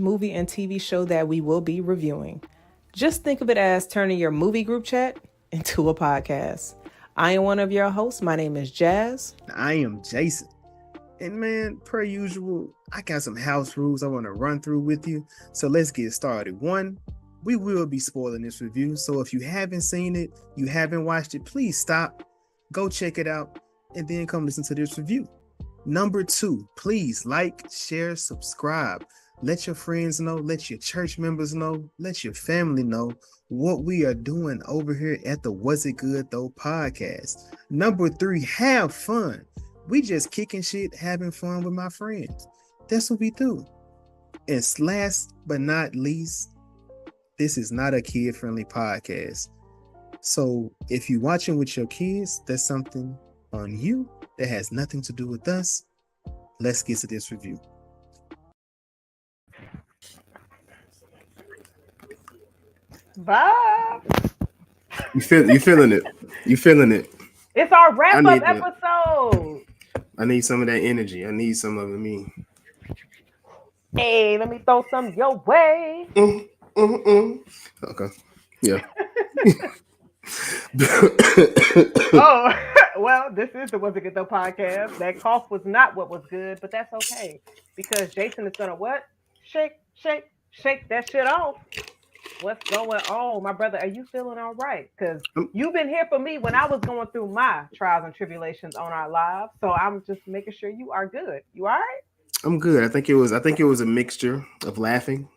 movie and TV show that we will be reviewing. Just think of it as turning your movie group chat into a podcast. I am one of your hosts. My name is Jazz. I am Jason. And man, per usual, I got some house rules I want to run through with you. So let's get started. One, we will be spoiling this review. So if you haven't seen it, you haven't watched it, please stop, go check it out, and then come listen to this review. Number two, please like, share, subscribe. Let your friends know, let your church members know, let your family know what we are doing over here at the Was It Good Though podcast. Number three, have fun. We just kicking shit, having fun with my friends. That's what we do. And last but not least, this is not a kid-friendly podcast. So if you're watching with your kids, that's something on you that has nothing to do with us. Let's get to this review. Bob. You feeling it? You feeling it? It's our wrap-up episode. I need some of that energy. I need some of it, me. Hey, let me throw some your way. Okay. Yeah. Oh, well, this is the Was It Good Though podcast. That cough was not what was good, but that's okay. Because Jason is gonna what? Shake that shit off. What's going on, my brother? Are you feeling all right? Because you've been here for me when I was going through my trials and tribulations on our lives. So I'm just making sure you are good. You all right? I'm good. I think it was a mixture of laughing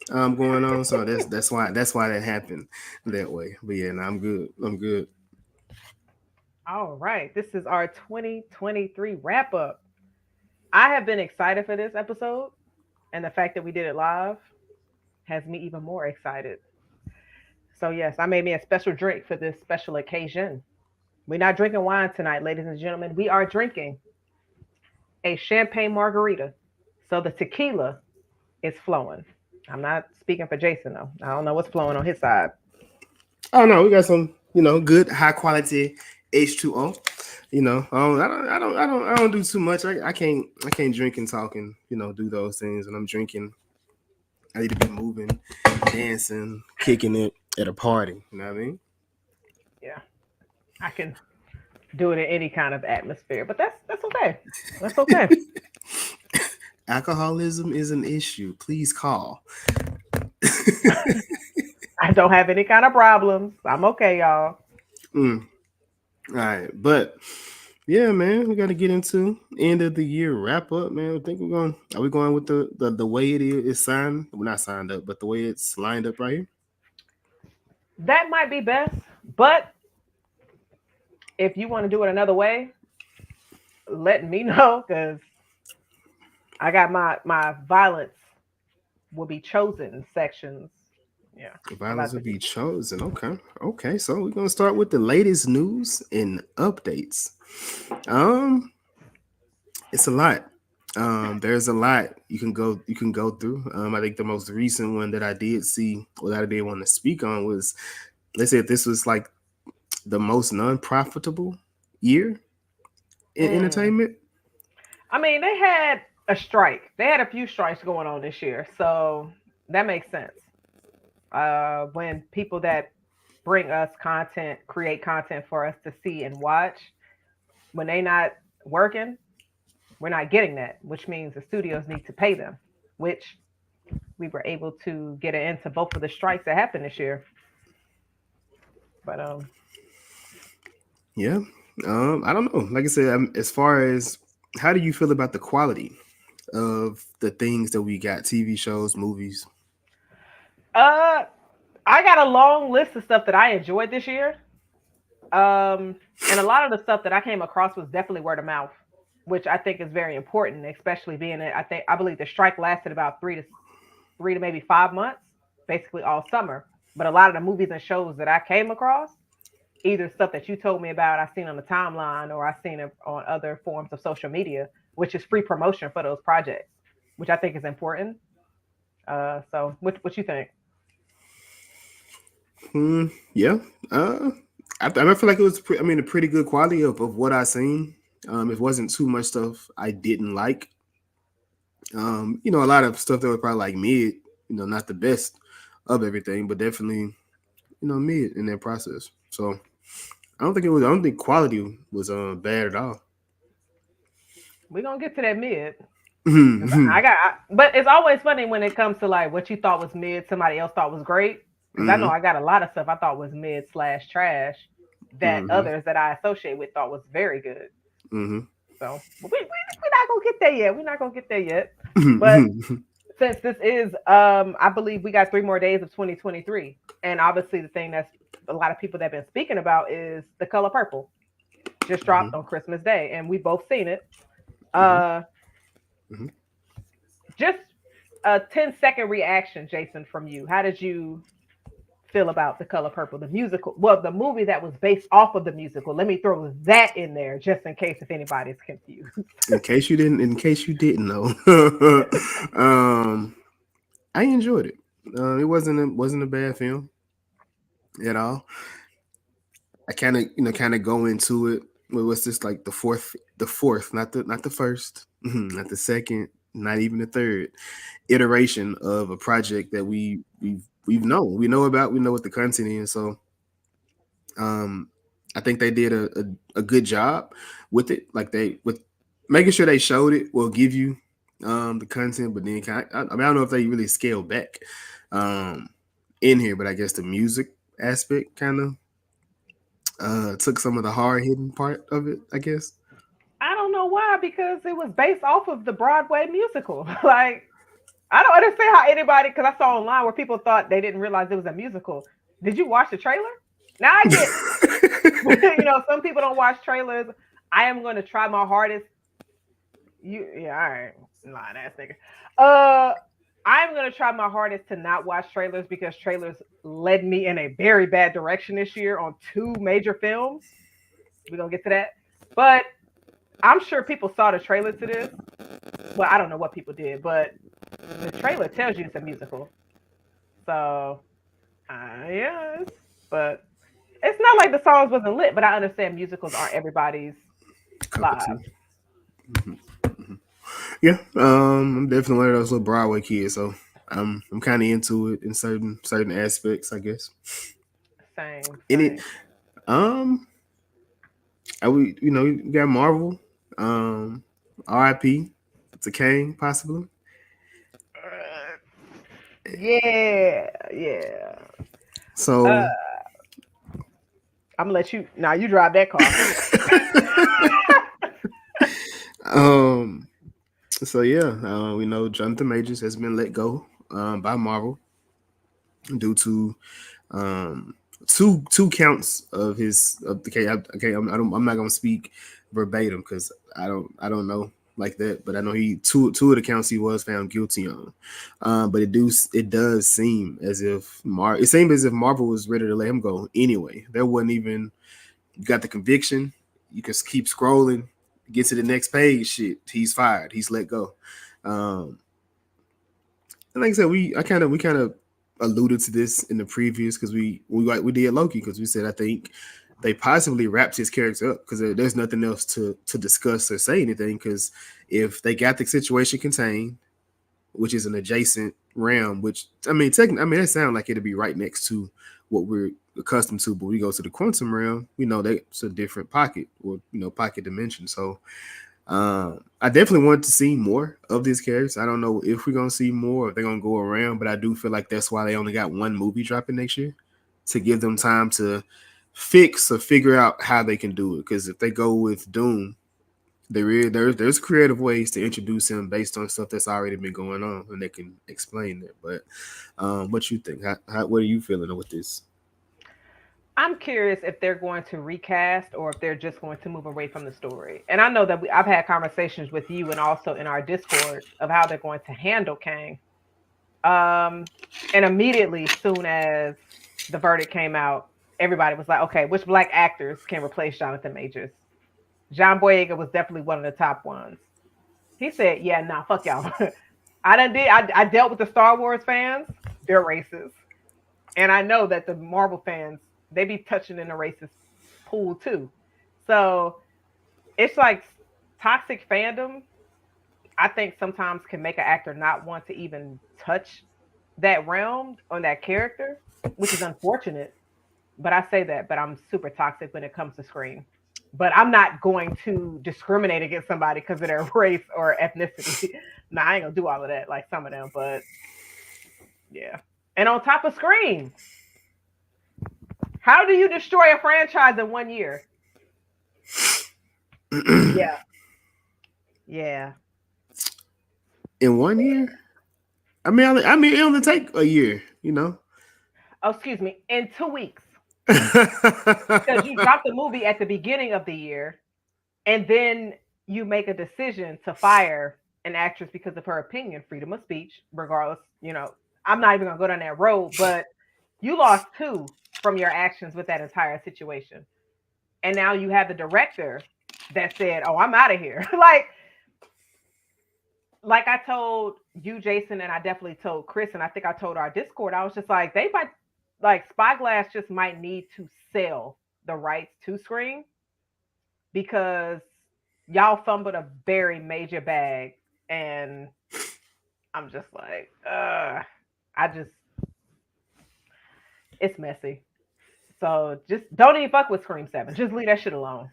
going on. So that's why that happened that way. But yeah, no, I'm good. All right. This is our 2023 wrap up. I have been excited for this episode, and the fact that we did it live has me even more excited. So yes, I made me a special drink for this special occasion. We're not drinking wine tonight, ladies and gentlemen. We are drinking a champagne margarita. So the tequila is flowing. I'm not speaking for Jason though. I don't know what's flowing on his side. Oh no, we got some, good high quality H2O. I don't do too much. I can't drink and talk and do those things. And I'm drinking. I need to be moving, dancing, kicking it at a party. You know what I mean? Yeah, I can do it in any kind of atmosphere, but that's okay. That's okay. Alcoholism is an issue. Please call. I don't have any kind of problems. I'm okay, y'all. All right, but yeah, man, we got to get into end of the year wrap up, man. I think are we going with the way it is signed? We're not signed up, but the way it's lined up right here. That might be best, but if you want to do it another way, let me know, because I got my violence will be chosen sections. Yeah. Violence will be chosen. Okay. So we're gonna start with the latest news and updates. It's a lot. There's a lot you can go through. I think the most recent one that I did see, or that I did want to speak on, was, let's say, if this was like the most non-profitable year in entertainment. I mean, they had a strike. They had a few strikes going on this year, so that makes sense. When people that bring us content, create content for us to see and watch, when they not working, we're not getting that, which means the studios need to pay them, which we were able to get an end to both of the strikes that happened this year. But yeah, I don't know. Like I said, as far as, how do you feel about the quality of the things that we got, TV shows, movies? I got a long list of stuff that I enjoyed this year. And a lot of the stuff that I came across was definitely word of mouth, which I think is very important, especially being that I believe the strike lasted about three to maybe 5 months, basically all summer. But a lot of the movies and shows that I came across, either stuff that you told me about, I've seen on the timeline, or I've seen it on other forms of social media, which is free promotion for those projects, which I think is important. So what you think? Yeah. I feel like it was, a pretty good quality of what I seen. It wasn't too much stuff I didn't like. A lot of stuff that was probably like mid, not the best of everything, but definitely, mid in that process. So I don't think quality was bad at all. We're gonna get to that mid. 'Cause Mm-hmm. but it's always funny when it comes to like what you thought was mid, somebody else thought was great. Because I know I got a lot of stuff I thought was mid slash trash that Mm-hmm. others that I associate with thought was very good. Mm-hmm. So we're not gonna get there yet. We're not gonna get there yet. But Mm-hmm. since this is, I believe we got 3 more days of 2023, and obviously the thing that's a lot of people that have been speaking about is The Color Purple. Just dropped on Christmas Day, and we both seen it. Mm-hmm. Uh, Mm-hmm. just a 10-second reaction, Jason, from you. How did you feel about The Color Purple, the musical? Well, the movie that was based off of the musical. Let me throw that in there just in case if anybody's confused. In case you didn't know, um, I enjoyed it. It wasn't a bad film at all. I kind of go into it. What's this like the fourth, not the first, not the second, not even the third iteration of a project that we know about, we know what the content is. So um, I think they did a good job with it. Like they with making sure they showed it will give you the content, but then I don't know if they really scaled back um in here, but I guess the music aspect kind of took some of the hard hitting part of it, I guess. I don't know why, because it was based off of the Broadway musical. Like, I don't understand how anybody, because I saw online where people thought they didn't realize it was a musical. Did you watch the trailer? Now I get, some people don't watch trailers. I am going to try my hardest. Yeah, all right. Lying ass nigga. Uh, I'm going to try my hardest to not watch trailers because trailers led me in a very bad direction this year on 2 major films. We're going to get to that. But I'm sure people saw the trailer to this. Well, I don't know what people did, but the trailer tells you it's a musical. So, yes, but it's not like the songs wasn't lit. But I understand musicals aren't everybody's Cup of tea. lives. Yeah, I'm definitely one of those little Broadway kids, so I'm kind of into it in certain aspects, I guess. Same, In it, same. um, we got Marvel, R.I.P. to Kane, possibly. Yeah, yeah. Uh, So, I'm gonna let you. Now you drive that car. um, so yeah, we know Jonathan Majors has been let go by Marvel due to um two counts of his okay I'm not gonna speak verbatim because I don't know like that, but I know he two of the counts he was found guilty on. But it does seem as if it seemed as if Marvel was ready to let him go anyway. There wasn't even, you got the conviction, you can keep scrolling, get to the next page, shit, he's fired, he's let go. um and like I said, we kind of alluded to this in the previous because we did Loki because we said I think they possibly wrapped his character up because there's nothing else to discuss or say anything, because if they got the situation contained, which is an adjacent realm, which I mean that sounds like it'd be right next to what we're accustomed to, but we go to the quantum realm, we know that's a different pocket, or pocket dimension. So I definitely want to see more of these characters. I don't know if we're gonna see more, if they're gonna go around, but I do feel like that's why they only got one movie dropping next year, to give them time to fix or figure out how they can do it. Because if they go with Doom, there's creative ways to introduce him based on stuff that's already been going on, and they can explain that. But what you think? What are you feeling with this? I'm curious if they're going to recast or if they're just going to move away from the story. And I know that I've had conversations with you and also in our Discord of how they're going to handle Kang. Um, and immediately, soon as the verdict came out, everybody was like, "Okay, which black actors can replace Jonathan Majors?" John Boyega was definitely one of the top ones. He said, "Yeah, nah, fuck y'all." I dealt with the Star Wars fans. They're racist, and I know that the Marvel fans, they be touching in the racist pool too. So it's like toxic fandom. I think sometimes can make an actor not want to even touch that realm or that character, which is unfortunate. But I say that, but I'm super toxic when it comes to Scream. But I'm not going to discriminate against somebody because of their race or ethnicity. Nah, I ain't gonna do all of that like some of them, but yeah. And on top of Scream, how do you destroy a franchise in 1 year? Yeah. Yeah. In 1 year? I mean, it only take a year, you know. Oh, excuse me, in 2 weeks. Because you dropped the movie at the beginning of the year, and then you make a decision to fire an actress because of her opinion, freedom of speech, regardless. I'm not even gonna go down that road, but you lost 2 from your actions with that entire situation. And now you have the director that said, "Oh, I'm out of here." like I told you, Jason, and I definitely told Chris, and I think I told our Discord, I was just like, they might, like, Spyglass just might need to sell the rights to Scream because y'all fumbled a very major bag. And I'm just like, it's messy. So just don't even fuck with Scream 7. Just leave that shit alone.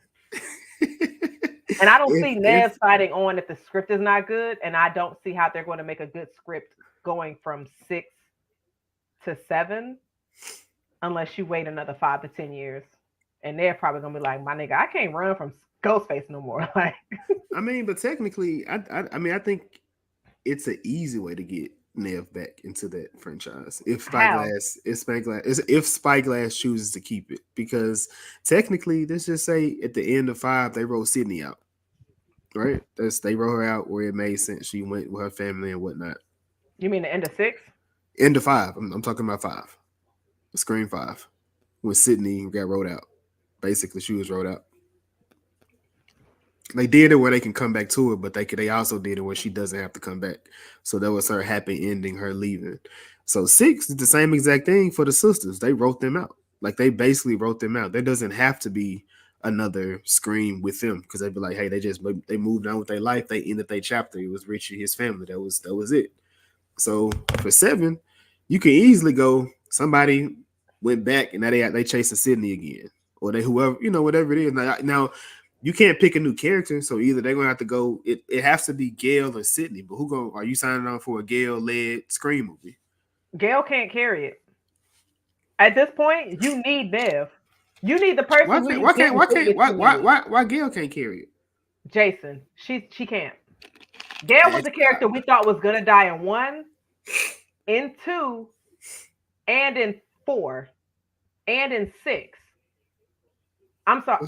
And I don't see Nev signing on if the script is not good, and I don't see how they're going to make a good script going from 6 to 7 unless you wait another 5 to 10 years. And they're probably going to be like, my nigga, I can't run from Ghostface no more. Like, I mean, but technically, I think it's an easy way to get Nev back into that franchise if Spyglass chooses to keep it, because technically, let's just say at the end of 5 they wrote Sydney out, right? They wrote her out where it made sense. She went with her family and whatnot. You mean the end of 6? End of 5. I'm talking about 5. Scream 5 when Sydney got wrote out. Basically, she was wrote out. They did it where they can come back to it, but they also did it where she doesn't have to come back. So that was her happy ending, her leaving. So 6 is the same exact thing for the sisters. They wrote them out. Like, they basically wrote them out. There doesn't have to be another Scream with them because they'd be like, hey, they moved on with their life. They ended their chapter. It was Richie, his family. That was it. So for 7, you can easily go, somebody went back and now they chasing Sydney again. Or they whoever, whatever it is. Now you can't pick a new character, so either they're gonna have to go. It has to be Gail or Sydney. But are you signing on for a Gail-led Scream movie? Gail can't carry it. At this point, you need Nev. You need the person. Why Gail can't carry it? Jason, she can't. Gail was the character we thought was gonna die in 1, in 2, and in 4, and in 6. I'm sorry.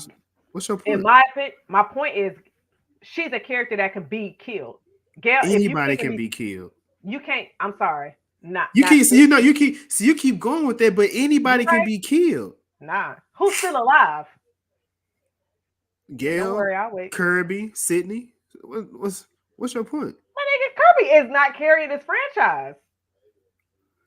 What's your point? In my opinion, my point is she's a character that can be killed. Gail, anybody can be killed. You can't. I'm sorry. You keep going with that, but anybody can be killed. Nah. Who's still alive? Gail, don't worry, I'll wait. Kirby, Sydney. What's your point? My nigga, Kirby is not carrying this franchise.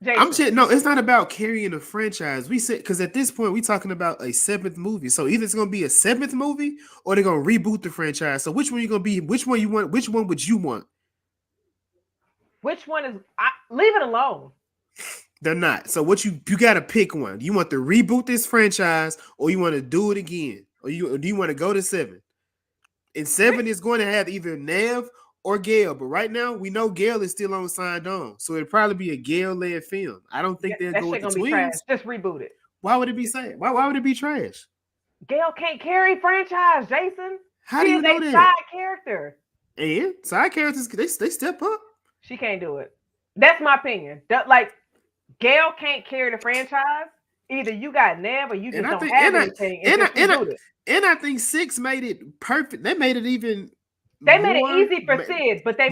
Jason. No, it's not about carrying a franchise. We said because at this point we're talking about a 7th movie. So either it's gonna be a 7th movie or they're gonna reboot the franchise. So which one you gonna be? Which one you want? Which one would you want? Which one is? Leave it alone. They're not. So what you gotta pick one. You want to reboot this franchise or you want to do it again? Or do you want to go to 7? And 7 is going to have either Nev or Gail, but right now we know Gail is still on signed on, so it'd probably be a Gail-led film. I don't think they'll go with the twins. Just reboot it. Why would it be sad? Why would it be trash? Gail can't carry franchise, Jason. How do you know that? Side character. And side characters, they step up. She can't do it. That's my opinion. Like, Gail can't carry the franchise. Either you got Nev or you just don't have anything. And I think 6 made it perfect. They made it even. They made it easy for Sid, but they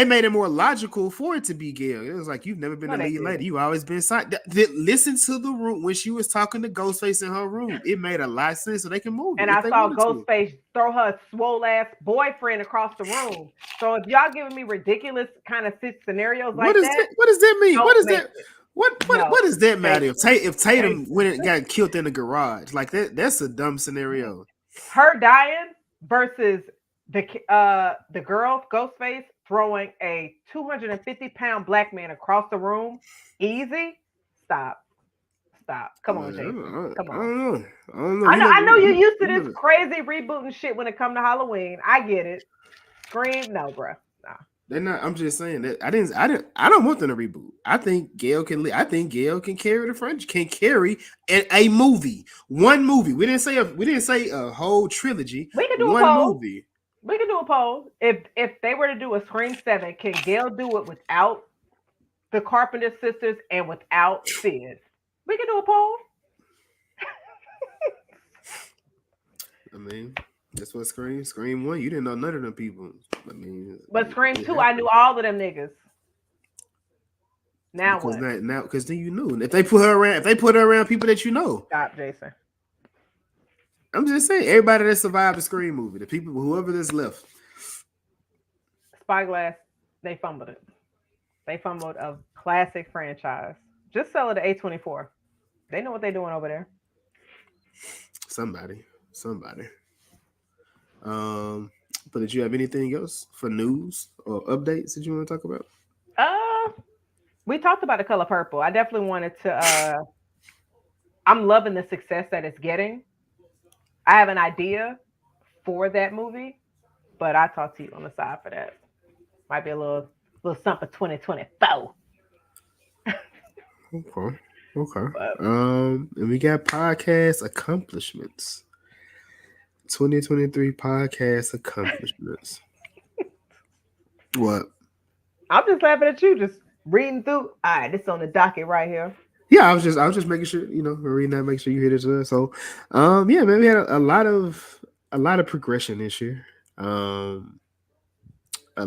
made it more logical for it to be Gail. It was like, you've never been a lead lady. You always been side. Listen to the room when she was talking to Ghostface in her room. It made a lot of sense, so they can move. And I saw Ghostface throw her swole ass boyfriend across the room. So if y'all giving me ridiculous kind of scenarios like that, what does that mean? What is that? What does that matter? If Tatum went and got killed in the garage, like that's a dumb scenario. Her dying versus the girl Ghostface throwing a 250-pound black man across the room easy. Stop. Come on, Jason. Come I on. don't know. I don't know. I know you're used to you this never- crazy rebooting shit when it comes to Halloween. I get it. Scream, no, bruh. Nah. They're not. I'm just saying that I don't want them to reboot. I think Gail can. I think Gail can carry the French. Can carry a movie. One movie. We didn't say a whole trilogy. We can do one a poll. movie. We can do a poll. If they were to do a Scream 7, can Gail do it without the Carpenter sisters and without Sid? We can do a poll. I mean, that's what Scream 1. You didn't know none of them people. I mean, but Scream 2, I knew all of them niggas. Now because what? now, because then you knew. If they put her around people that you know. Stop, Jason. I'm just saying, everybody that survived the Scream movie, the people, whoever that's left. Spyglass, they fumbled it. They fumbled a classic franchise. Just sell it to A24. They know what they're doing over there. Somebody. But did you have anything else for news or updates that you want to talk about? We talked about The Color Purple. I definitely wanted to. I'm loving the success that it's getting. I have an idea for that movie, but I'll talk to you on the side for that. Might be a little something for 2024. Okay. And we got podcast accomplishments. 2023 podcast accomplishments. What? I'm just laughing at you, just reading through. All right, this is on the docket right here. Yeah, I was just making sure, we're reading that, make sure you hear this. So, yeah, man, we had a lot of progression this year. A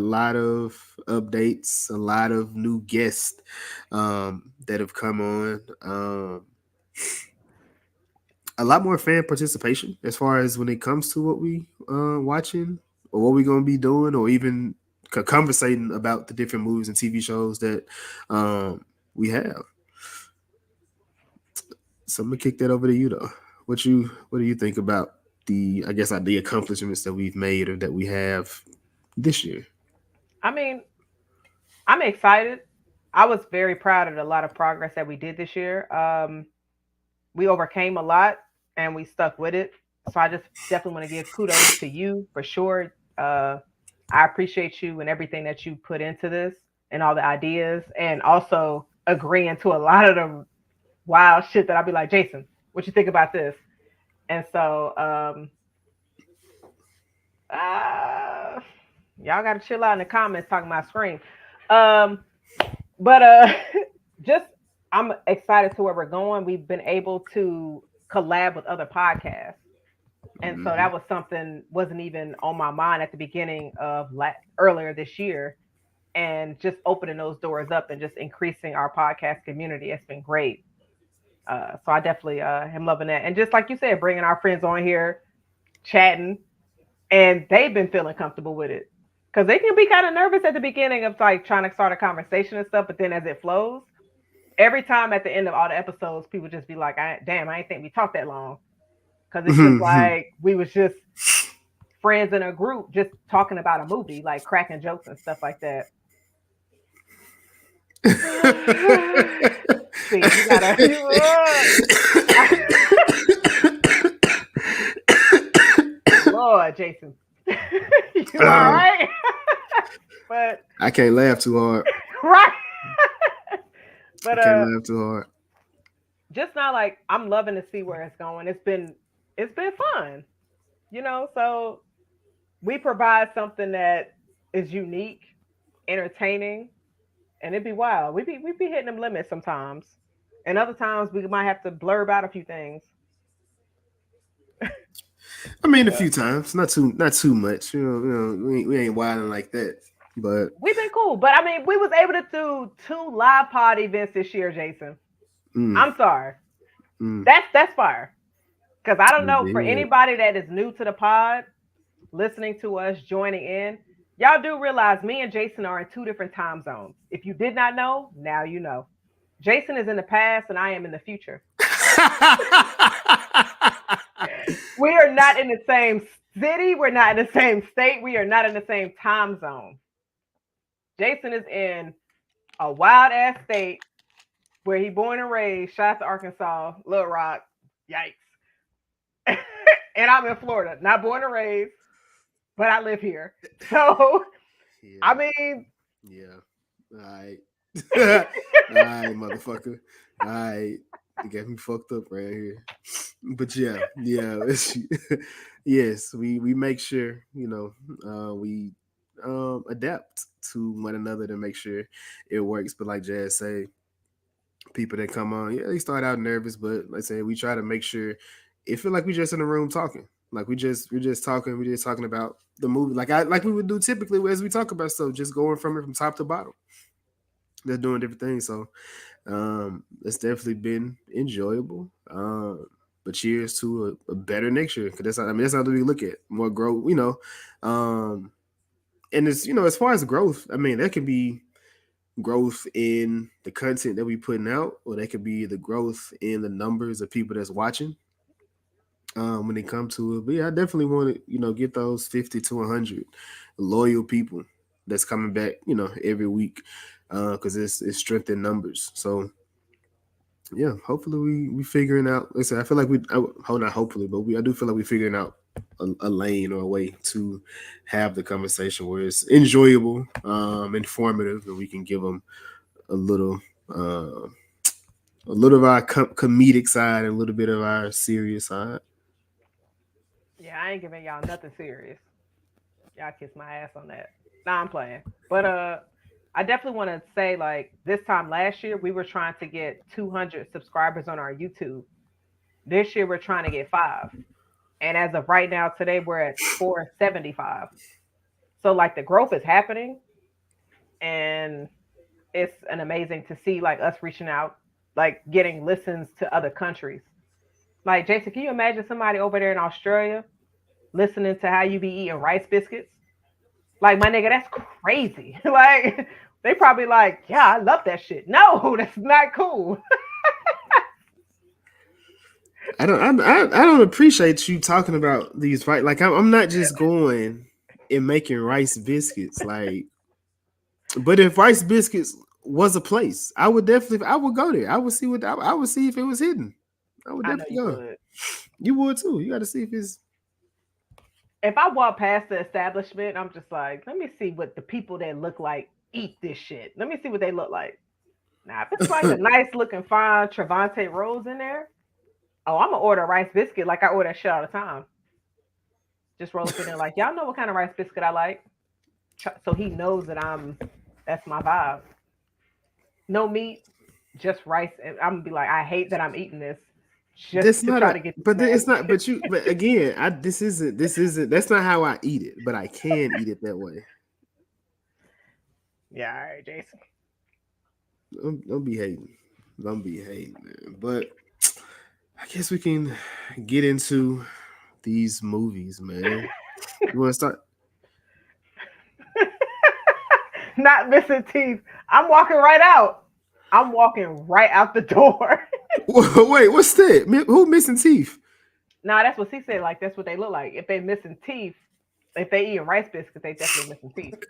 lot of updates, a lot of new guests that have come on. A lot more fan participation as far as when it comes to what we watching or what we're going to be doing, or even conversating about the different movies and TV shows that we have. So I'm gonna kick that over to you, though. What do you think about the accomplishments that we've made or that we have this year? I mean, I'm excited. I was very proud of a lot of progress that we did this year. We overcame a lot and we stuck with it. So I just definitely want to give kudos to you for sure. I appreciate you and everything that you put into this and all the ideas, and also agreeing to a lot of the wild shit that I'll be like, Jason, what you think about this? And so y'all got to chill out in the comments talking about Scream. But just I'm excited to where we're going. We've been able to collab with other podcasts. And so that was something wasn't even on my mind at the beginning of earlier this year. And just opening those doors up and just increasing our podcast community. It's been great. So I definitely am loving that. And just like you said, bringing our friends on here, chatting, and they've been feeling comfortable with it. Because they can be kind of nervous at the beginning of like trying to start a conversation and stuff. But then as it flows, every time at the end of all the episodes, people just be like, damn, I didn't think we talked that long. Because it's just like we was just friends in a group just talking about a movie, like cracking jokes and stuff like that. See, you gotta. Lord, Jason. You all right? But I can't laugh too hard. Right. But I can't laugh too hard. Just now, like I'm loving to see where it's going. It's been fun, so we provide something that is unique, entertaining, and it'd be wild. We be hitting them limits sometimes, and other times we might have to blurb out a few things. I mean, a few times, not too much. We ain't wilding like that, but we've been cool. But I mean, we was able to do 2 live pod events this year, Jason. I'm sorry, that's fire. Because I don't know, for anybody that is new to the pod, listening to us, joining in, y'all do realize me and Jason are in 2 different time zones. If you did not know, now you know. Jason is in the past and I am in the future. We are not in the same city. We're not in the same state. We are not in the same time zone. Jason is in a wild ass state where he born and raised. Shout out to Arkansas, Little Rock. Yikes. And I'm in Florida, not born and raised, but I live here. So Yeah. I mean, Yeah. All right. All right, motherfucker. All right. You got me fucked up right here. But yeah. Yes, we make sure, we adapt to one another to make sure it works. But like Jazz say, people that come on, yeah, they start out nervous, but like I say, we try to make sure it feel like we just in the room talking. Like we're just talking about the movie, like we would do typically as we talk about stuff, just going from it from top to bottom. They're doing different things, so it's definitely been enjoyable. But cheers to a better next year, because that's not what we look at, more growth, and it's as far as growth, I mean, that could be growth in the content that we putting out, or that could be the growth in the numbers of people that's watching. When they come to it, but yeah, I definitely want to get those 50 to 100 loyal people that's coming back every week, because it's strength in numbers. So yeah, hopefully we figuring out. Listen, I feel like not hopefully, but I do feel like we're figuring out a lane or a way to have the conversation where it's enjoyable, informative, and we can give them a little of our comedic side and a little bit of our serious side. yeah, I ain't giving y'all nothing serious. Y'all kiss my ass on that. Nah, I'm playing. But I definitely want to say, like, this time last year we were trying to get 200 subscribers on our YouTube. This year we're trying to get 5. And as of right now, today we're at 475. So like the growth is happening, and it's an amazing to see like us reaching out, like getting listens to other countries. Like Jason, can you imagine somebody over there in Australia listening to how you be eating rice biscuits? Like my nigga, that's crazy. Like they probably like, yeah, I love that shit. No, that's not cool. I don't appreciate you talking about these, right? Like I'm not just going and making rice biscuits, like. But if rice biscuits was a place, I would go there. I would see I would see if it was hidden. I would I know definitely you go. would. You would too. You got to see if it's. If I walk past the establishment, I'm just like, let me see what the people that look like eat this shit. Let me see what they look like. Now, if it's like a nice looking fine Trevante Rose in there, oh, I'm gonna order a rice biscuit like I order that shit all the time. Just roll up in there like, y'all know what kind of rice biscuit I like, so he knows that that's my vibe. No meat, just rice. And I'm gonna be like, I hate that I'm eating this, just That's to not try a. to get this But it's nasty not. shit. But again, this isn't. This isn't. That's not how I eat it. But I can eat it that way. Yeah, all right, Jason. Don't be hating. Don't be hating, man. But I guess we can get into these movies, man. You want to start? Not missing teeth. I'm walking right out. I'm walking right out the door. Wait, what's that? Who missing teeth? Nah, that's what he said. Like that's what they look like. If they missing teeth, if they eating rice biscuits, they definitely missing teeth.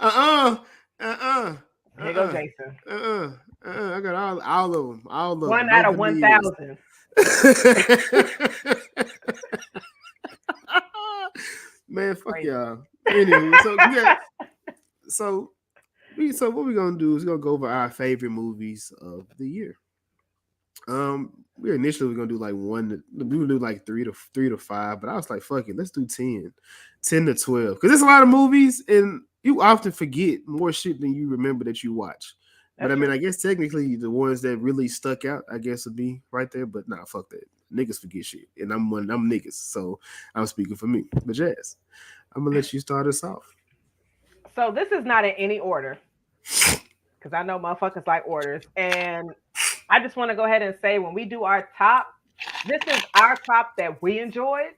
uh-uh. Uh-uh. Here go Uh-uh. Uh-uh. Uh-uh. I got all of them. All of them. One No out of veneers. 1,000. Man, fuck Crazy. y'all. Anyway, so yeah. So what we're gonna do is we're gonna go over our favorite movies of the year. We initially were gonna do like we would do like three to five, but I was like, fuck it, let's do 10 to 12. Because there's a lot of movies and you often forget more shit than you remember that you watch. But I mean, I guess technically the ones that really stuck out, I guess, would be right there. But nah, fuck that. Niggas forget shit. And I'm niggas. So I'm speaking for me. But Jazz, I'm gonna let you start us off. So this is not in any order. Because I know motherfuckers like orders. And I just want to go ahead and say when we do our top, this is our top that we enjoyed,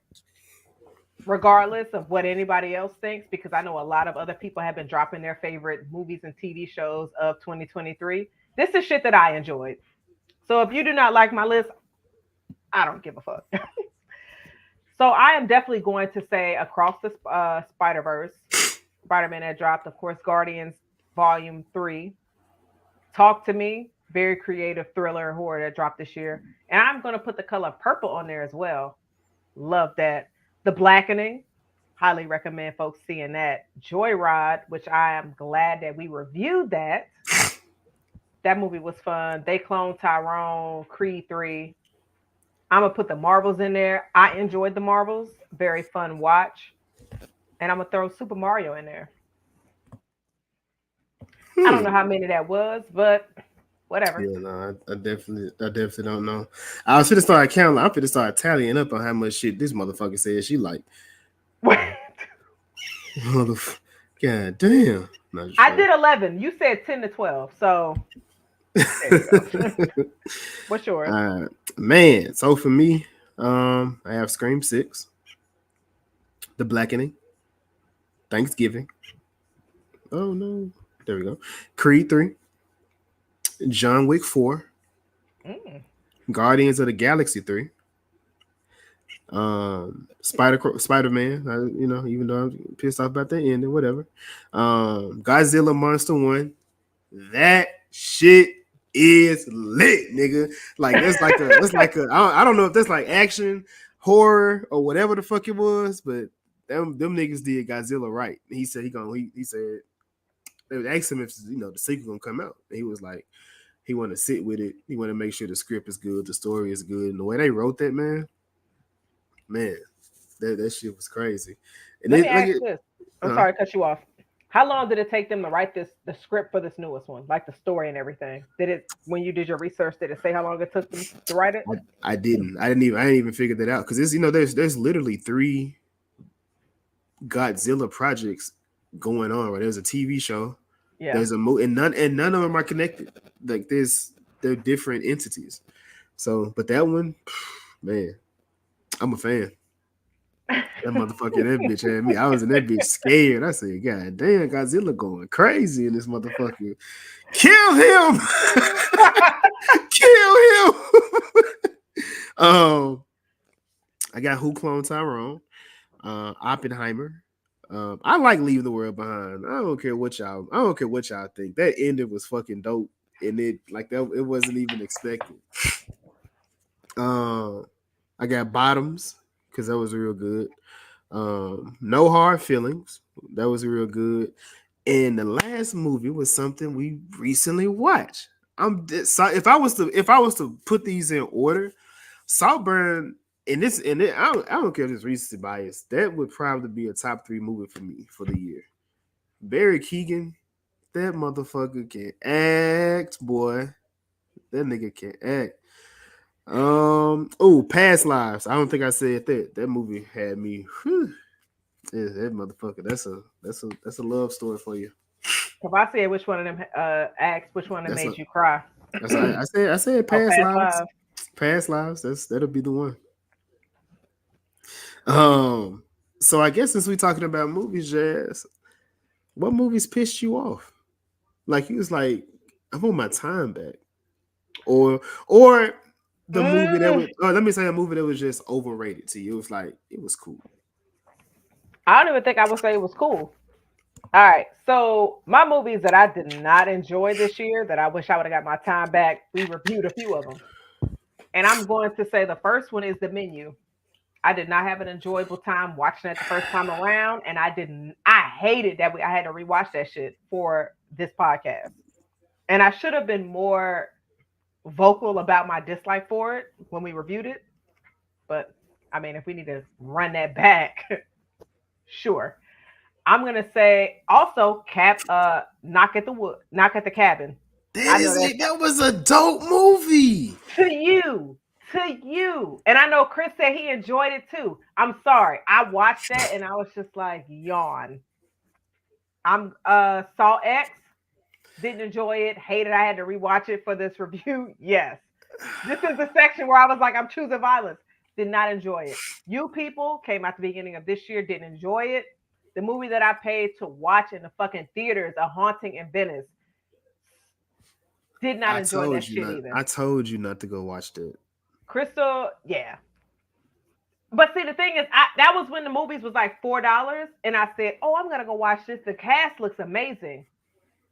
regardless of what anybody else thinks, because I know a lot of other people have been dropping their favorite movies and TV shows of 2023. This is shit that I enjoyed. So if you do not like my list, I don't give a fuck. So I am definitely going to say Across the Spider-Verse, Spider-Man that dropped. Of course, Guardians Volume 3. Talk to Me, very creative thriller horror that dropped this year. And I'm going to put The Color Purple on there as well. Love that. The Blackening, highly recommend folks seeing that. Joyride, which I am glad that we reviewed that. That movie was fun. They cloned Tyrone, Creed 3. I'm going to put the Marvels in there. I enjoyed the Marvels. Very fun watch. And I'm going to throw Super Mario in there. I don't know how many that was, but whatever. Yeah, no, I definitely don't know. I was gonna start counting. I'm gonna start tallying up on how much shit this motherfucker said she like. What? God damn. No, I did 11. You said 10 to 12. So there you go. What's yours? Man, so for me, I have Scream 6, The Blackening, Thanksgiving. Oh no. There we go. Creed 3, John Wick 4, Guardians of the Galaxy 3, Spider-Man, even though I'm pissed off about the ending, whatever. Godzilla Monster 1. That shit is lit, nigga. Like that's like a I don't know if that's like action, horror, or whatever the fuck it was, but them niggas did Godzilla right. He said he said they asked him if the sequel gonna come out. And he was like, he want to sit with it. He want to make sure the script is good, the story is good, and the way they wrote that, man, that shit was crazy. And Let me ask this. I'm sorry to cut you off. How long did it take them to write the script for this newest one, like the story and everything? Did it, when you did your research, did it say how long it took them to write it? I didn't even figure that out because there's literally 3 Godzilla projects going on. Right, there's a TV show, there's a movie, and none of them are connected. Like they're different entities. So, but that one, man, I'm a fan. That motherfucker, that bitch had me. I was in that bitch scared. I said, God damn, Godzilla going crazy in this motherfucker. Kill him! Kill him! I got Who Cloned Tyrone, Oppenheimer. I like Leave the World Behind. I don't care what y'all think. That ending was fucking dope. And it wasn't even expected. I got Bottoms, because that was real good. No Hard Feelings, that was real good. And the last movie was something we recently watched. If I was to put these in order, Saltburn I don't care if it's recency bias, that would probably be a top 3 movie for me for the year. Barry Keoghan, that motherfucker can act, boy. That nigga can act. Past Lives. I don't think I said that. That movie had me. Yeah, that motherfucker. That's a love story for you. If I said which one of them acts, which one of them made you cry? I said Past Lives. Past Lives. That'll be the one. So I guess since we're talking about movies, Jazz, what movies pissed you off? Like you was like, I want my time back, or the movie that was, let me say a movie that was just overrated to you. It was like, it was cool. I don't even think I would say it was cool. All right. So my movies that I did not enjoy this year that I wish I would have got my time back, we reviewed a few of them. And I'm going to say the first one is The Menu. I did not have an enjoyable time watching it the first time around. And I hated that I had to rewatch that shit for this podcast. And I should have been more vocal about my dislike for it when we reviewed it. But I mean, if we need to run that back, sure. I'm gonna say also Knock at the Cabin. That was a dope movie. To you. And I know Chris said he enjoyed it too. I'm sorry. I watched that and I was just like, yawn. I'm Saw X. Didn't enjoy it. Hated I had to rewatch it for this review. Yes. This is the section where I was like, I'm choosing violence. Did not enjoy it. You People came out the beginning of this year. Didn't enjoy it. The movie that I paid to watch in the fucking theaters, A Haunting in Venice. Did not enjoy that shit either. I told you not to go watch that. Crystal, yeah. But see, the thing is, that was when the movies was like $4, and I said, "Oh, I'm gonna go watch this. The cast looks amazing."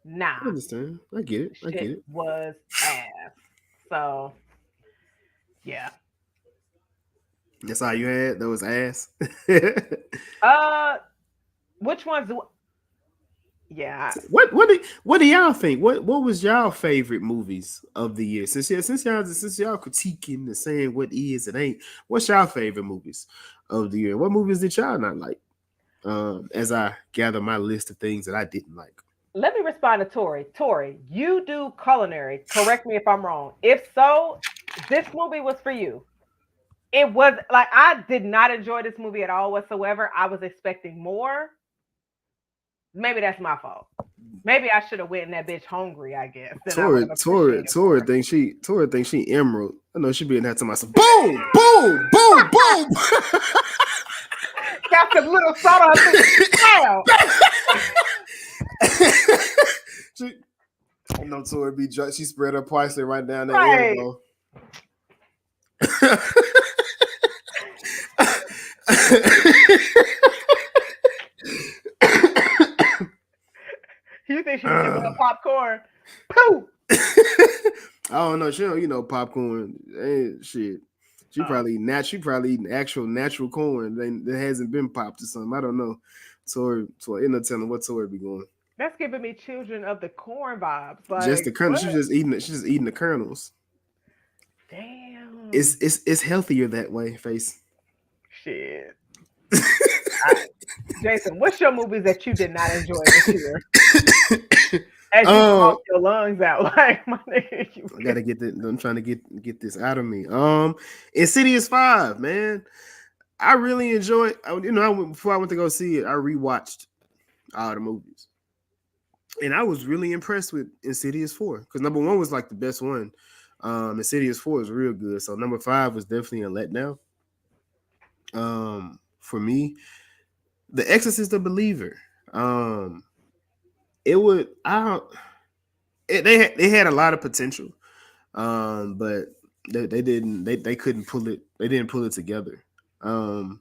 I Nah, understand. I get it. I get shit it. was ass. So yeah. That's all you had. That was ass. Uh, which ones? Yeah, What do y'all think? What was y'all favorite movies of the year? Since y'all critiquing and saying what is and ain't, what's y'all favorite movies of the year? What movies did y'all not like? As I gather my list of things that I didn't like. let me respond to Tori. Tori, you do culinary. Correct me if I'm wrong. If so, this movie was for you. It was like I did not enjoy this movie at all whatsoever. I was expecting more. Maybe that's my fault. Maybe I should have went in that bitch hungry, I guess. Then I would Tori, have Tori, appreciated Tori more. thinks she Emerald. I know she be in that to myself. Boom, boom, boom, boom. Got some little salt on her feet. Wow. she, I know Tori be drunk. She spread her parsley right down that Right. elbow. You think she was giving her popcorn? Pooh. I don't know. She don't, popcorn. Shit. She probably eating actual natural corn that hasn't been popped or something. I don't know. Tori, ain't no telling what Tori be going. That's giving me Children of the Corn vibes. Just the Like, kernels. what? She's just eating the kernels. Damn. It's healthier that way, face. Shit. Jason, what's your movies that you did not enjoy this year? As you cough your lungs out, like my nigga, I gotta get that. I'm trying to get this out of me. Insidious 5, man. I really enjoyed. Before I went to go see it, I rewatched all the movies, and I was really impressed with Insidious 4 because number 1 was like the best one. Insidious 4 is real good. So number 5 was definitely a letdown. For me, The Exorcist, the Believer. It would. I don't. They had a lot of potential, but they didn't. They couldn't pull it. They didn't pull it together. It's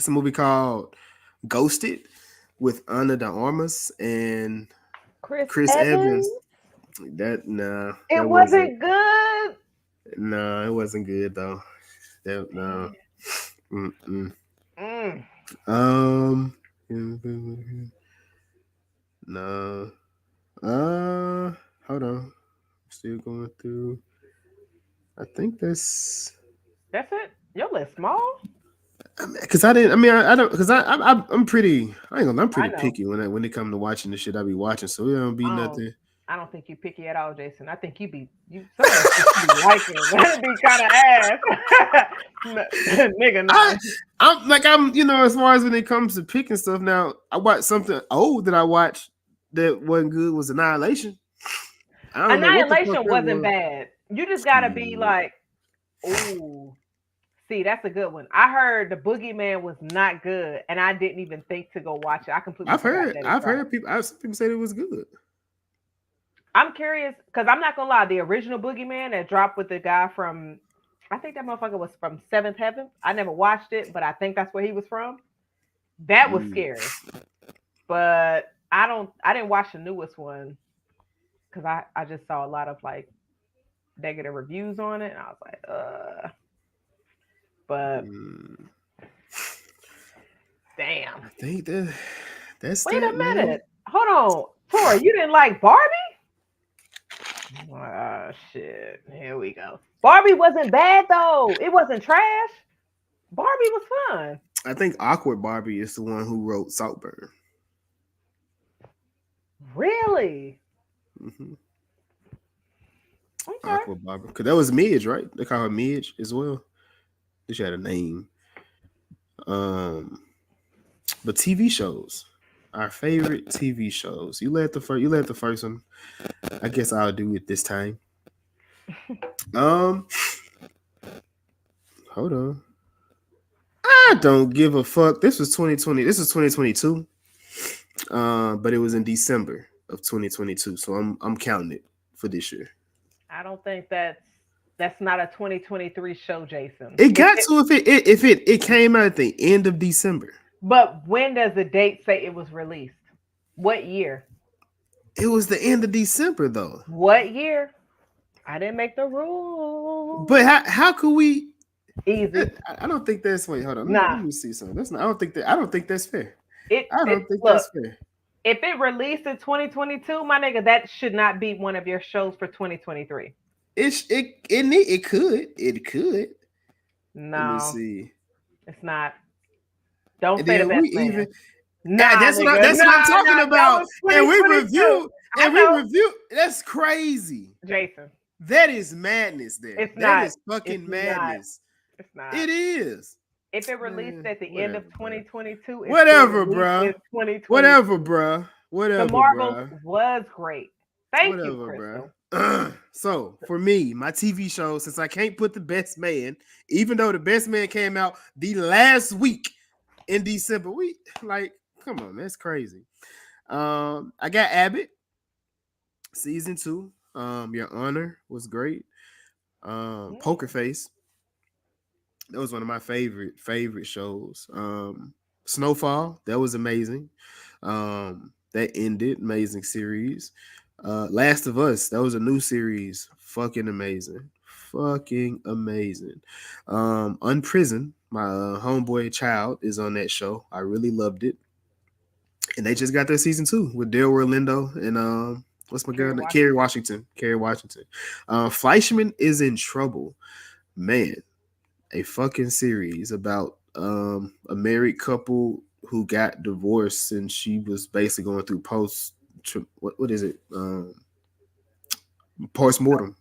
a movie called Ghosted with Ana de Armas and Chris Evans. That it wasn't good. No, it wasn't good though. No. Mm-mm. No. Hold on. Still going through. I think that's it. Your list small. Because I didn't. I mean, I don't. Because I'm pretty. I ain't gonna. I'm pretty I know. picky when it comes to watching the shit I be watching. So it don't be nothing. I don't think you picky at all, Jason. I think you be some of that shit you be liking. That'd be kind of ass, nigga. No. I'm as far as when it comes to picking stuff. Now I watched something old that I watched that wasn't good was Annihilation. I don't know what the fuck that wasn't was. bad. You just gotta be like, ooh. See, that's a good one. I heard the Boogeyman was not good, and I didn't even think to go watch it. I completely. I've heard people. Some people say it was good. I'm curious because I'm not gonna lie. The original Boogeyman that dropped with the guy from, I think that motherfucker was from Seventh Heaven. I never watched it, but I think that's where he was from. That was scary. But I didn't watch the newest one because I just saw a lot of like negative reviews on it, and I was like, But damn. I think that's. Wait a minute. Man. Hold on, Tori. You didn't like Barbie? Oh shit! Here we go. Barbie wasn't bad though. It wasn't trash. Barbie was fun. I think Awkward Barbie is the one who wrote Saltburn. Really? Mm-hmm. Okay. Awkward Barbie, because that was Midge, right? They call her Midge as well. She had a name. But TV shows, our favorite TV shows. You led the first one. I guess I'll do it this time. Hold on. I don't give a fuck. This was 2020. This was 2022. But it was in December of 2022. So I'm counting it for this year. I don't think that's That's not a 2023 show, Jason. It got to if it came out at the end of December. But when does the date say it was released? What year? It was the end of December though. What year? I didn't make the rule. But how could we? Easy. I don't think that's. Wait, hold on. Nah. Let me see something. That's not. I don't think that's fair. Look, that's fair. If it released in 2022, my nigga, that should not be one of your shows for 2023. It could. No. Let me see. It's not. Don't say the best man. Even. Nah, that's what I'm talking about. And we review. That's crazy, Jason. That is madness. It's that not. is fucking madness. It's not. It is. If it released at the end of 2022, whatever, bro. Whatever, bro. The Marvels was great. Thank you, Crystal. Bro. So for me, my TV show, since I can't put The Best Man, even though The Best Man came out the last week in December, come on, that's crazy. I got Abbott season 2. Your Honor was great. Poker Face. That was one of my favorite shows. Snowfall, that was amazing. That ended, amazing series. Last of Us, that was a new series, fucking amazing. Unprisoned, my homeboy Child is on that show. I really loved it. And they just got their season 2 with Dale Orlando and what's my girl? Kerry Washington. Fleischman is in Trouble. Man, a fucking series about a married couple who got divorced, and she was basically going through what is it? Postpartum.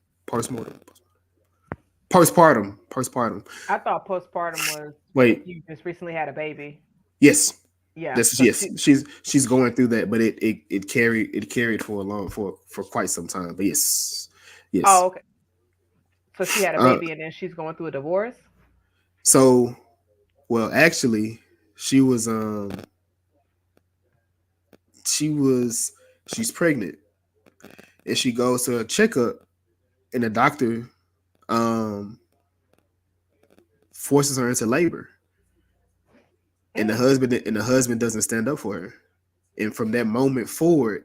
I thought postpartum was you just recently had a baby. Yes. Yeah. She's going through that, but it carried for quite some time. But yes. Oh, okay. So she had a baby and then she's going through a divorce? So, well, actually, she's pregnant, and she goes to a checkup, and the doctor forces her into labor, and the husband doesn't stand up for her, and from that moment forward,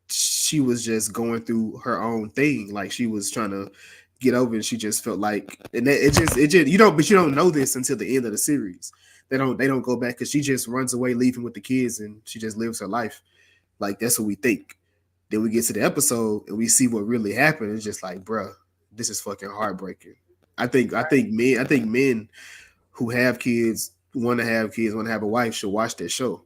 she was just going through her own thing, like she was trying to get over it. She just felt like, and it just you don't know this until the end of the series. They don't go back, because she just runs away, leaving with the kids, and she just lives her life. Like, that's what we think. Then we get to the episode and we see what really happened. It's just like, bruh, this is fucking heartbreaking. I think men who have kids, want to have a wife, should watch that show,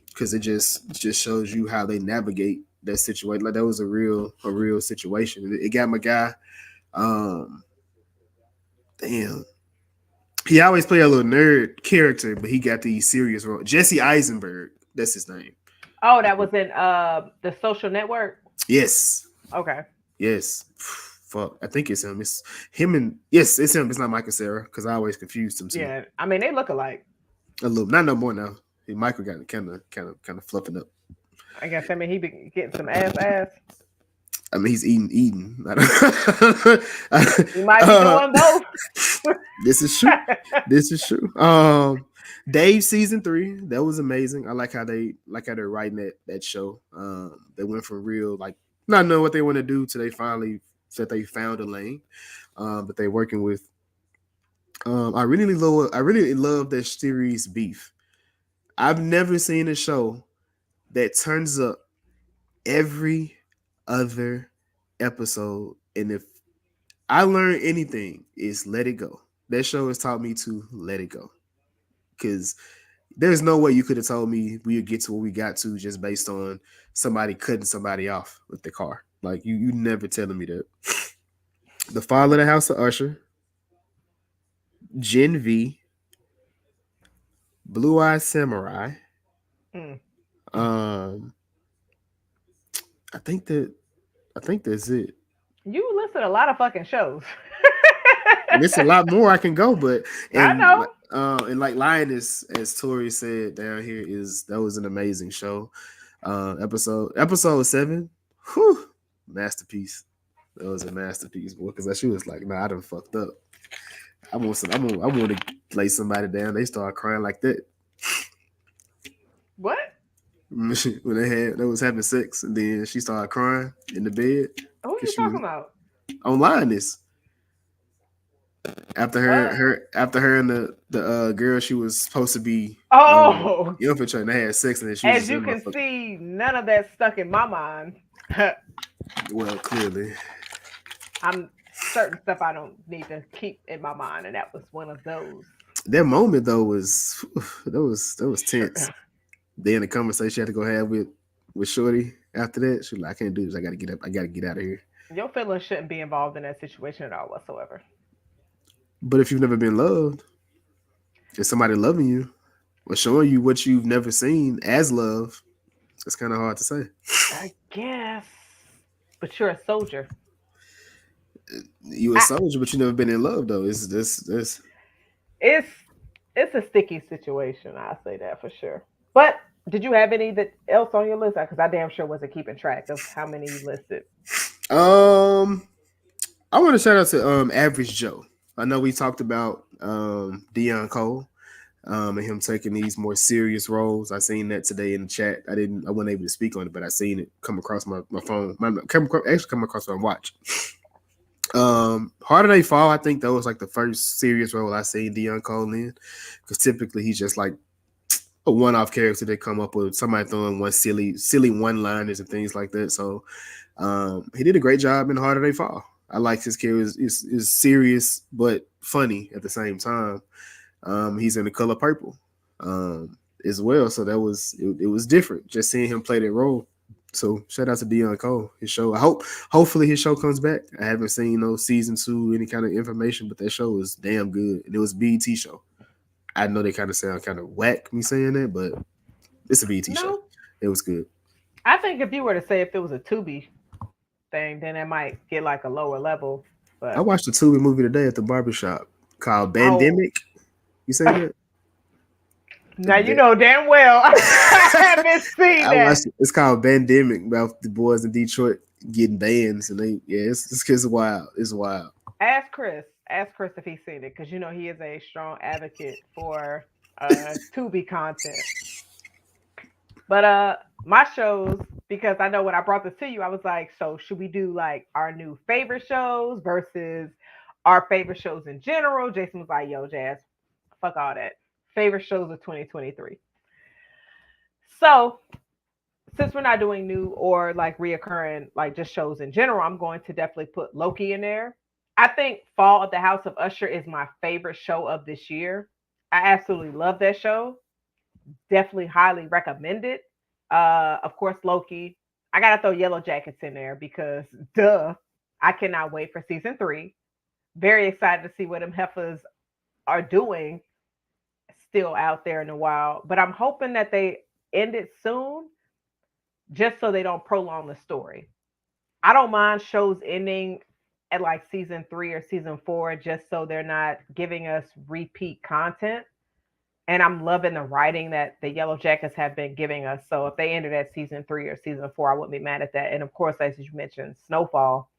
because it just shows you how they navigate that situation. Like, that was a real situation. It got my guy. Damn. He always play a little nerd character, but he got these serious roles. Jesse Eisenberg, that's his name. Oh, that was in The Social Network? Yes. Okay. Yes. Fuck. I think it's him. It's him and yes, it's him. It's not Michael Cera, because I always confused him too. Yeah, I mean, they look alike. A little, not no more now. Michael got kind of fluffing up. I guess he be getting some ass. I mean, he's eating. He might be doing both. This is true. Dave season 3, that was amazing. I like how they're writing that show. They went from real, like, not knowing what they want to do till they finally said they found a lane. But they're working with. I really love that series Beef. I've never seen a show that turns up every other episode, and if I learned anything, is let it go. That show has taught me to let it go, because there's no way you could have told me we would get to where we got to just based on somebody cutting somebody off with the car. Like, you never telling me that. The Fall of the House of Usher, Gen V, Blue Eye Samurai. I think that's it. You listed a lot of fucking shows. There's a lot more I can go, but I know. And like Lioness, as Tori said down here, that was an amazing show. Episode 7, whew, masterpiece. That was a masterpiece, boy. Because she was like, "Nah, I done fucked up. I want to lay somebody down." They started crying like that. What? When they was having sex, and then she started crying in the bed Who are you because she talking was about? online. This What? after her and the girl she was supposed to be Oh, infiltrating, they had sex, and then she was as just you in can motherfucker. see, none of that stuck in my mind. Well, clearly, I'm certain stuff I don't need to keep in my mind, and that was one of those. that moment though was that was tense. Sure. Then the conversation she had to go have with Shorty after that, she was like, "I can't do this. I got to get up. I got to get out of here." Your feelings shouldn't be involved in that situation at all whatsoever. But if you've never been loved, and somebody loving you or showing you what you've never seen as love, it's kind of hard to say. I guess, but you're a soldier. You a I, soldier, but you never been in love though. It's this. it's it's a sticky situation. I'll say that for sure. But did you have any that else on your list? Because I damn sure wasn't keeping track of how many you listed. Um, I want to shout out to Average Joe. I know we talked about Deion Cole. And him taking these more serious roles. I seen that today in the chat. I wasn't able to speak on it, but I seen it come across my phone. Actually come across my watch. Harder They Fall, I think that was like the first serious role I seen Deion Cole in. Because typically he's just like a one-off character that come up with somebody throwing one silly one-liners and things like that. So he did a great job in Harder They Fall. I like his character is serious but funny at the same time. He's in The Color Purple as well, so that was it was different just seeing him play that role. So shout out to Deion Cole. His show. Hopefully his show comes back. I haven't seen no season 2, any kind of information, but that show was damn good. And it was a BET show. I know they kind of sound kind of whack me saying that, but it's a BET show. No, It was good. I think if you were to say if it was a Tubi thing, then it might get like a lower level. But I watched a Tubi movie today at the barbershop called Bandemic. You say that? Now you know damn well I haven't seen that. It's called Bandemic about the boys in Detroit getting bands, and it's wild. It's wild. Ask Chris if he's seen it, because you know he is a strong advocate for Tubi content. But my shows, because I know when I brought this to you, I was like, so should we do like our new favorite shows versus our favorite shows in general? Jason was like, yo, Jazz, fuck all that. Favorite shows of 2023. So since we're not doing new or like reoccurring, like just shows in general, I'm going to definitely put Loki in there. I think Fall of the House of Usher is my favorite show of this year. I absolutely love that show. Definitely highly recommend it. Of course, Loki. I gotta throw Yellow Jackets in there because duh. I cannot wait for season 3. Very excited to see what them heifers are doing still out there in the wild. But I'm hoping that they end it soon just so they don't prolong the story. I don't mind shows ending at like season 3 or season 4 just so they're not giving us repeat content. And I'm loving the writing that the Yellow Jackets have been giving us. So if they ended at season 3 or season 4, I wouldn't be mad at that. And of course, as you mentioned, Snowfall,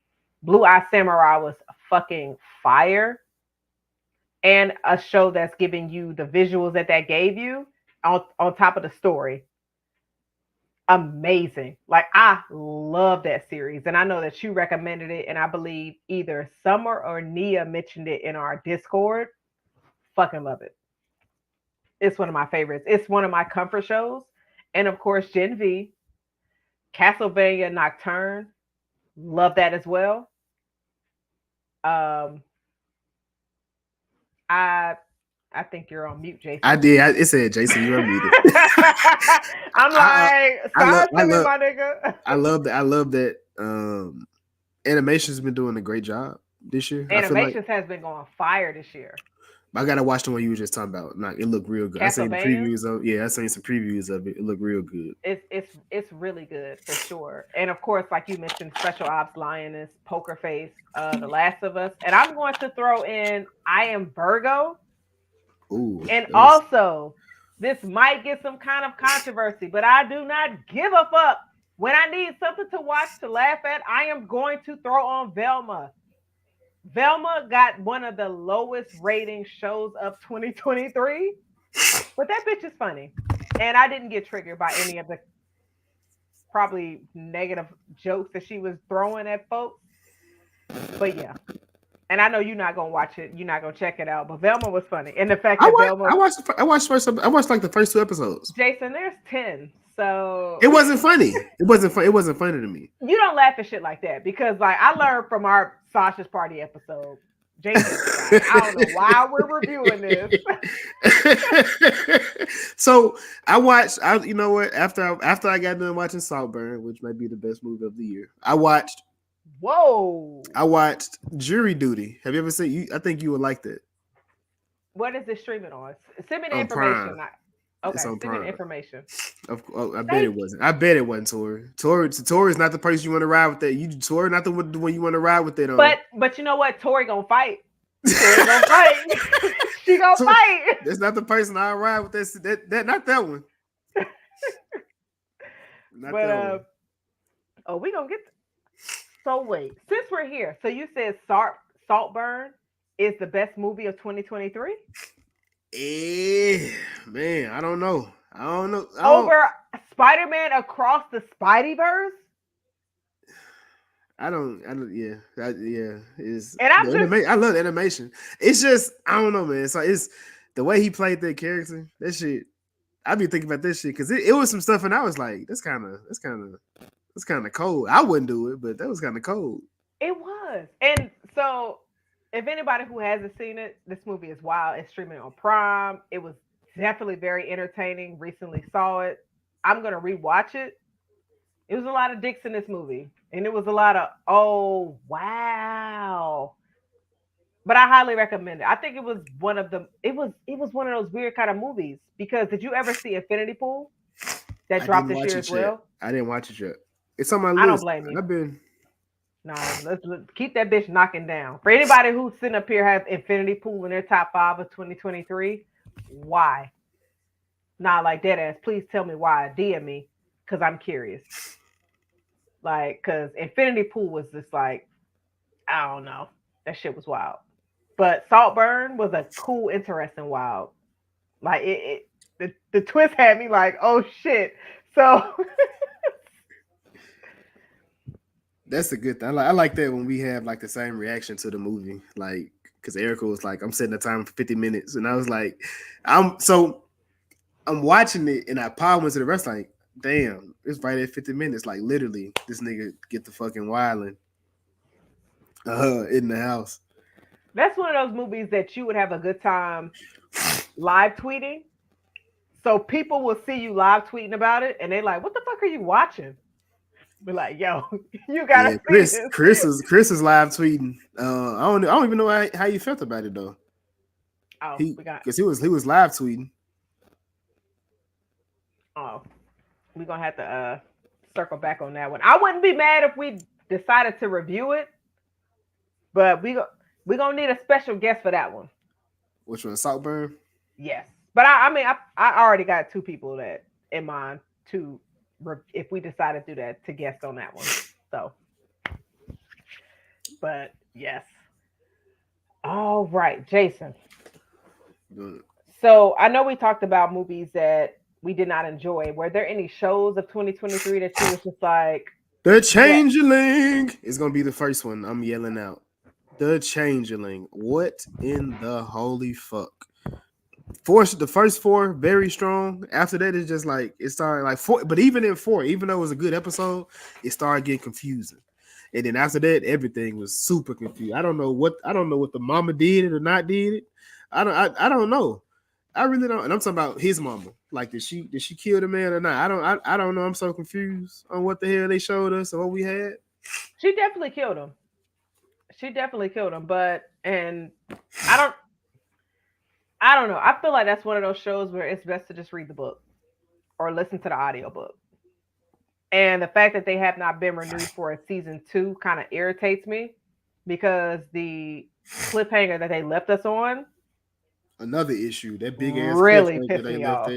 Blue Eye Samurai was fucking fire. And a show that's giving you the visuals that gave you on top of the story. Amazing. Like, I love that series. And I know that you recommended it. And I believe either Summer or Nia mentioned it in our Discord. Fucking love it. It's one of my favorites. It's one of my comfort shows. And of course, Gen V, Castlevania Nocturne. Love that as well. I think you're on mute, Jason. I did. It said, Jason, you're muted. I'm like, my nigga. I love that. Animation's been doing a great job this year. Animations has been going fire this year. I gotta watch the one you were just talking about. Like, it looked real good. I seen the previews of I seen some previews of it. It looked real good. It's really good for sure. And of course, like you mentioned, Special Ops Lioness, Poker Face, The Last of Us. And I'm going to throw in I Am Virgo. Ooh. And also, this might get some kind of controversy, but I do not give a fuck When I need something to watch to laugh at, I am going to throw on Velma. Velma got one of the lowest rating shows of 2023, but that bitch is funny. And I didn't get triggered by any of the probably negative jokes that she was throwing at folks. But yeah. And I know you're not gonna watch it, you're not gonna check it out, but Velma was funny. And the fact that Velma I watched like the first 2 episodes. Jason, there's 10. So it wasn't funny. It wasn't fun. It wasn't funny to me. You don't laugh at shit like that because, like, I learned from our Sasha's Party episode. Jason, like, I don't know why we're reviewing this. So I watched. You know what? After I got done watching Saltburn, which might be the best movie of the year, I watched Jury Duty. Have you ever seen? I think you would like that. What is it streaming on? Send me the information. Okay, it's on send me the information. I bet it wasn't. I bet it wasn't Tori. Tori is not the person you want to ride with that. Tori not the one you want to ride with it on. But you know what? Tori gonna fight. Tori gonna fight. She gonna fight. That's not the person I ride with. That not that one. We gonna get. So wait, since we're here, so you said Saltburn is the best movie of 2023? Man, I don't know. Over Spider-Man Across the Spideyverse? I don't. Yeah. It's, and I love animation. It's just I don't know, man. So it's the way he played that character. That shit. I be thinking about this shit because it was some stuff, and I was like, that's kind of cold. I wouldn't do it, but that was kind of cold. It was, and so. If anybody who hasn't seen it, this movie is wild. It's streaming on Prime. It was definitely very entertaining. Recently saw it. I'm going to rewatch it. It was a lot of dicks in this movie. And it was a lot of, oh, wow. But I highly recommend it. I think it was one of one of those weird kind of movies. Because did you ever see Infinity Pool? That dropped this year as well? I didn't watch it yet. It's on my list. I don't blame you. No, let's keep that bitch knocking down. For anybody who's sitting up here has Infinity Pool in their top 5 of 2023, why? Not like dead ass. Please tell me why. DM me, because I'm curious. Like, because Infinity Pool was just like, I don't know. That shit was wild. But Saltburn was a cool, interesting wild. Like, the twist had me like, oh shit. So... That's a good thing. I like that when we have like the same reaction to the movie. Like, because Erica was like, I'm setting the time for 50 minutes. And I was like, I'm watching it and I paused to the rest, like, damn, it's right at 50 minutes. Like, literally, this nigga get the fucking wilding in the house. That's one of those movies that you would have a good time live tweeting. So people will see you live tweeting about it and they're like, what the fuck are you watching? Be like, yo, you gotta see this. Chris is live tweeting. I don't even know how you felt about it though. Oh, because he was live tweeting. Oh, we're gonna have to circle back on that one. I wouldn't be mad if we decided to review it, but we're gonna need a special guest for that one. Which one, Saltburn? Yes, but I already got 2 people that in mind to. If we decide to do that, to guest on that one. So, but yes. All right, Jason. Good. So I know we talked about movies that we did not enjoy. Were there any shows of 2023 that you was just like, The Changeling is gonna be the first one I'm yelling out. The Changeling. What in the holy fuck? The first 4 very strong. After that, it's just like it started like 4. But even in 4, even though it was a good episode, it started getting confusing. And then after that, everything was super confused. I don't know what the mama did it or not did it. I don't know. I really don't. And I'm talking about his mama. Like, did she kill the man or not? I don't know. I'm so confused on what the hell they showed us and what we had. She definitely killed him. But I don't know. I feel like that's one of those shows where it's best to just read the book or listen to the audiobook. And the fact that they have not been renewed for a season 2 kind of irritates me because the cliffhanger that they left us on. Another issue, that big ass really pissed me off.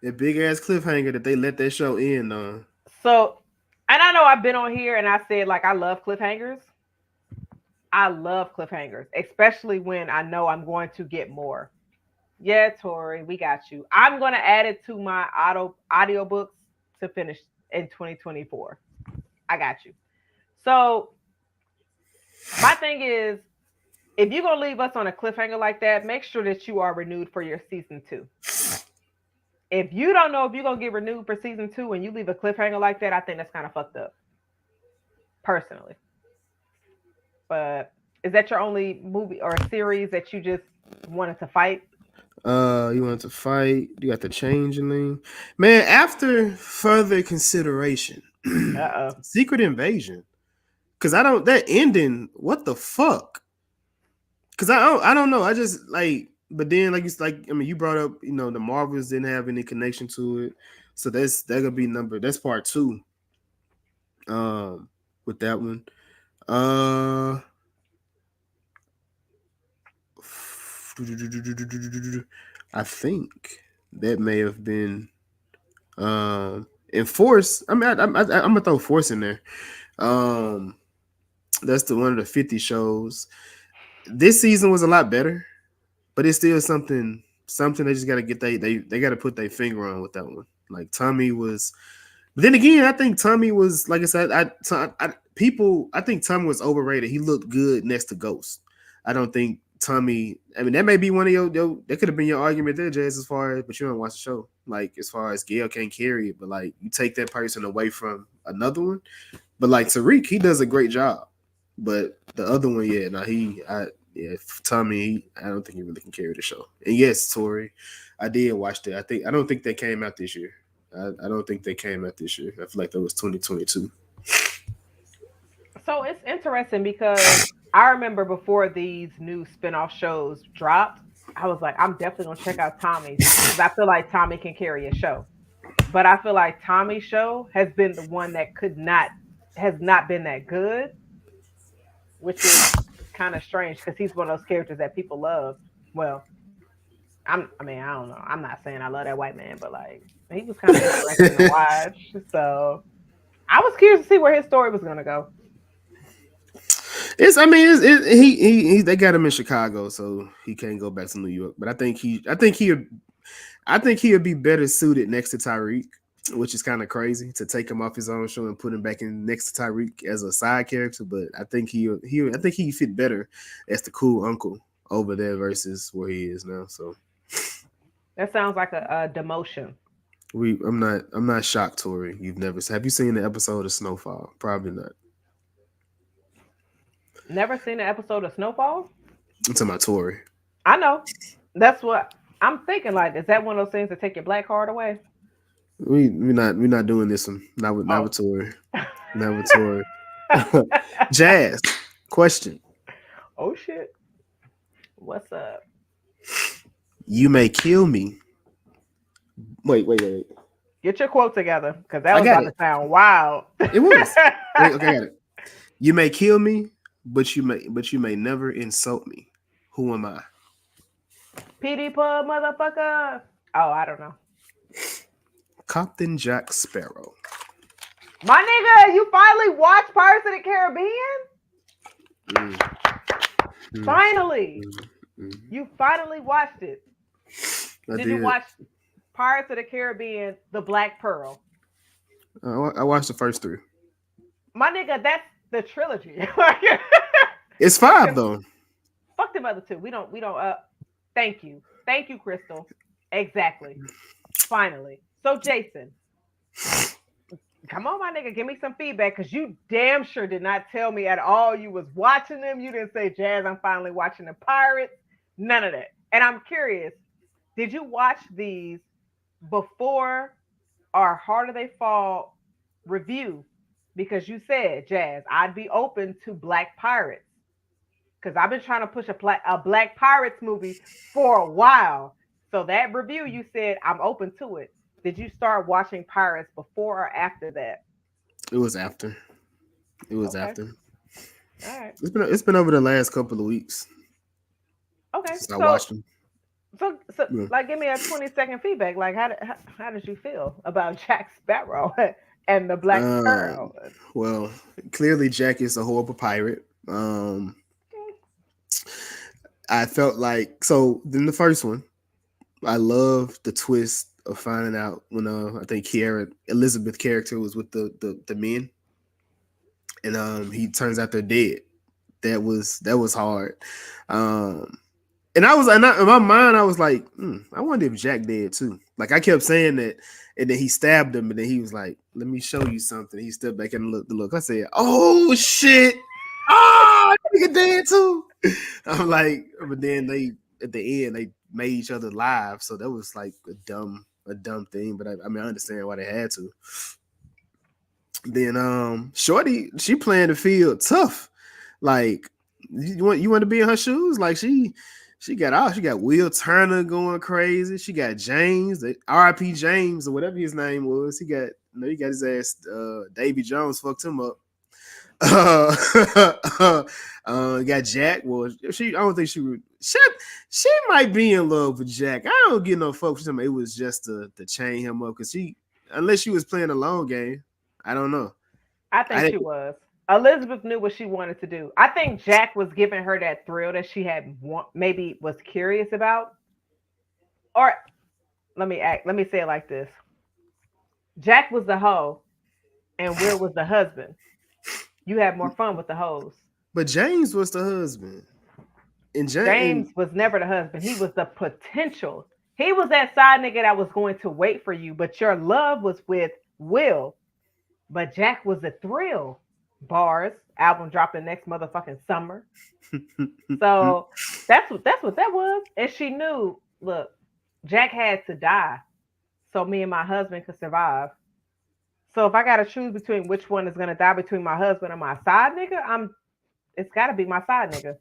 That big ass cliffhanger that they let that show end on. So And I know I've been on here and I said like I love cliffhangers. I love cliffhangers, especially when I know I'm going to get more. Yeah, Tori, we got you. I'm gonna add it to my audiobooks to finish in 2024. I got you. So my thing is, if you're gonna leave us on a cliffhanger like that, make sure that you are renewed for your season 2. If you don't know if you're gonna get renewed for season 2 and you leave a cliffhanger like that, I think that's kind of fucked up, personally. But is that your only movie or series that you just wanted to fight? You wanted to fight. You got the changeling, man. After further consideration, Uh-oh. Secret Invasion. Cause I don't that ending. What the fuck? Cause I don't know. I just like. But then I mean, you brought up the Marvels didn't have any connection to it, so that gonna be that's part 2. With that one, I think that may have been Enforce. I mean, I'm gonna throw Force in there. That's one of the 50 shows. This season was a lot better, but it's still something they just got to get they got to put their finger on with that one. Like Tommy was, but then again, I think Tommy was, like I said, I think Tommy was overrated. He looked good next to Ghost. I don't think Tommy. I mean, that may be one of your that could have been your argument there, Jazz. As far as, but you don't watch the show. Like as far as Gail can't carry it, but like you take that person away from another one. But like Tariq, he does a great job. But the other one, Tommy, I don't think he really can carry the show. And yes, Tori, I did watch it. I don't think they came out this year. I don't think they came out this year. I feel like that was 2022. So it's interesting because I remember before these new spinoff shows dropped, I was like, I'm definitely gonna check out Tommy's because I feel like Tommy can carry a show. But I feel like Tommy's show has been the one that has not been that good, which is kind of strange because he's one of those characters that people love. Well, I mean, I don't know. I'm not saying I love that white man, but like he was kind of interesting to watch. So I was curious to see where his story was gonna go. They got him in Chicago, so he can't go back to New York. But I think he'll be better suited next to Tyreek, which is kind of crazy to take him off his own show and put him back in next to Tyreek as a side character. But I think he fit better as the cool uncle over there versus where he is now. So that sounds like a demotion. I'm not shocked, Tori. Have you seen the episode of Snowfall? Probably not. Never seen an episode of Snowfall? I'm talking about Tori. I know. That's what I'm thinking. Like, is that one of those things that take your black card away? We're not doing this one. Not with Tori. Not with Tori. Jazz, question. Oh shit. What's up? You may kill me. Wait. Get your quote together, because that was about to sound wild. It was. Okay, I got it. You may kill me, but you may never insult me. Who am I? PD Pub, motherfucker. Oh, I don't know. Captain Jack Sparrow. My nigga, you finally watched Pirates of the Caribbean? Finally. You finally watched it. Did you watch Pirates of the Caribbean, The Black Pearl? I watched the first 3. My nigga, that's the trilogy. It's 5 though. Fuck them other 2. We don't thank you, Crystal. Exactly. Finally. So Jason, come on, my nigga, give me some feedback, because you damn sure did not tell me at all you was watching them. You didn't say, Jazz, I'm finally watching the Pirates. None of that. And I'm curious, did you watch these before our Harder They Fall review? Because you said, Jazz, I'd be open to Black Pirates, because I've been trying to push a Black Pirates movie for a while. So that review, you said, I'm open to it. Did you start watching Pirates before or after that? It was after. After. All right. It's been over the last couple of weeks. Okay. Since I watched them. So like, give me a 20-second feedback. Like, how did you feel about Jack Sparrow? and the Black Pearl. Well, clearly Jack is a horrible pirate. I felt like so. Then the first one, I love the twist of finding out when I think Elizabeth character was with the men, and he turns out they're dead. That was hard. And in my mind, I was like, I wonder if Jack dead too. Like I kept saying that, and then he stabbed him, and then he was like, "Let me show you something." He stepped back and look. I said, "Oh shit! Oh, nigga dead too." I'm like, but then at the end they made each other live, so that was like a dumb thing. But I mean, I understand why they had to. Then Shorty, she playing the field tough. Like you want to be in her shoes? Like she got Will Turner going crazy. She got James, the R.I.P. James or whatever his name was. He got his ass. Davy Jones fucked him up. Got Jack. Well, I don't think she might be in love with Jack. I don't get no fuck with him. It was just to chain him up because unless she was playing a long game, I don't know. I think she was. Elizabeth knew what she wanted to do. I think Jack was giving her that thrill that she had maybe was curious about. Or let me say it like this. Jack was the hoe and Will was the husband. You had more fun with the hoes. But James was the husband. And James was never the husband. He was the potential. He was that side nigga that was going to wait for you, but your love was with Will. But Jack was the thrill. Bars album dropping next motherfucking summer. So that's what that was. And she knew, look, Jack had to die so me and my husband could survive. So if I gotta choose between which one is gonna die between my husband and my side nigga, it's gotta be my side nigga.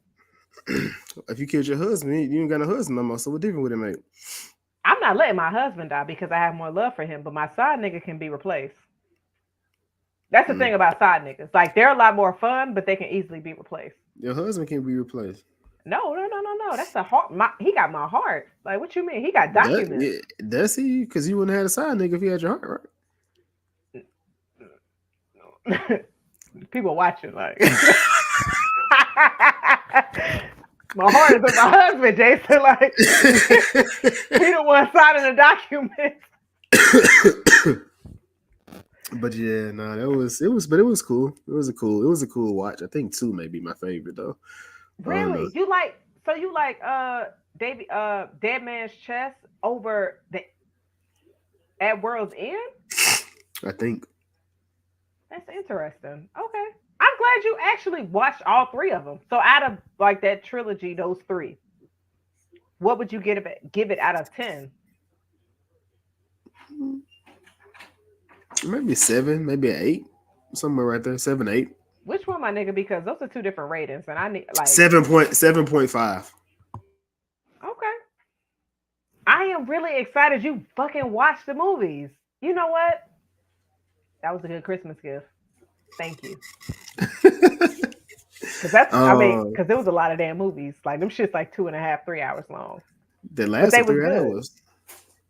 If you killed your husband, you ain't got a husband no more. So what difference would it make? I'm not letting my husband die because I have more love for him, but my side nigga can be replaced. That's the thing about side niggas. Like they're a lot more fun, but they can easily be replaced. Your husband can be replaced. No. That's the heart. He got my heart. Like what you mean? He got documents. Does he? Because you wouldn't have had a side nigga if he had your heart, right? People watching like my heart is with my husband, Jason. Like he the one signing the documents. But yeah, no, it was cool. It was a cool watch. I think 2 may be my favorite though. Really? You like Dead Man's Chest over the At World's End? I think. That's interesting. Okay. I'm glad you actually watched all 3 of them. So out of like that trilogy, those 3, what would you give it out of 10? Maybe 7, maybe 8, somewhere right there. 7, 8. Which one, my nigga? Because those are 2 different ratings, and I need like 7.5. Okay. I am really excited you fucking watched the movies. You know what? That was a good Christmas gift. Thank you. Because because there was a lot of damn movies. Like them shit's like 2.5, 3 hours long. The last 3 hours.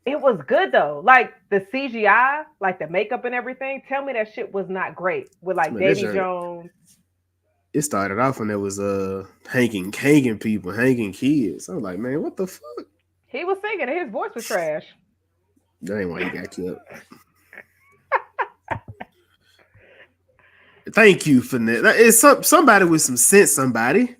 It was good though. Like the CGI, like the makeup and everything. Tell me that shit was not great with like Davy Jones. It started off when there was hanging people, hanging kids. I was like, man, what the fuck? He was singing and his voice was trash. That ain't why he got killed. Thank you for that. It's somebody with some sense. Somebody.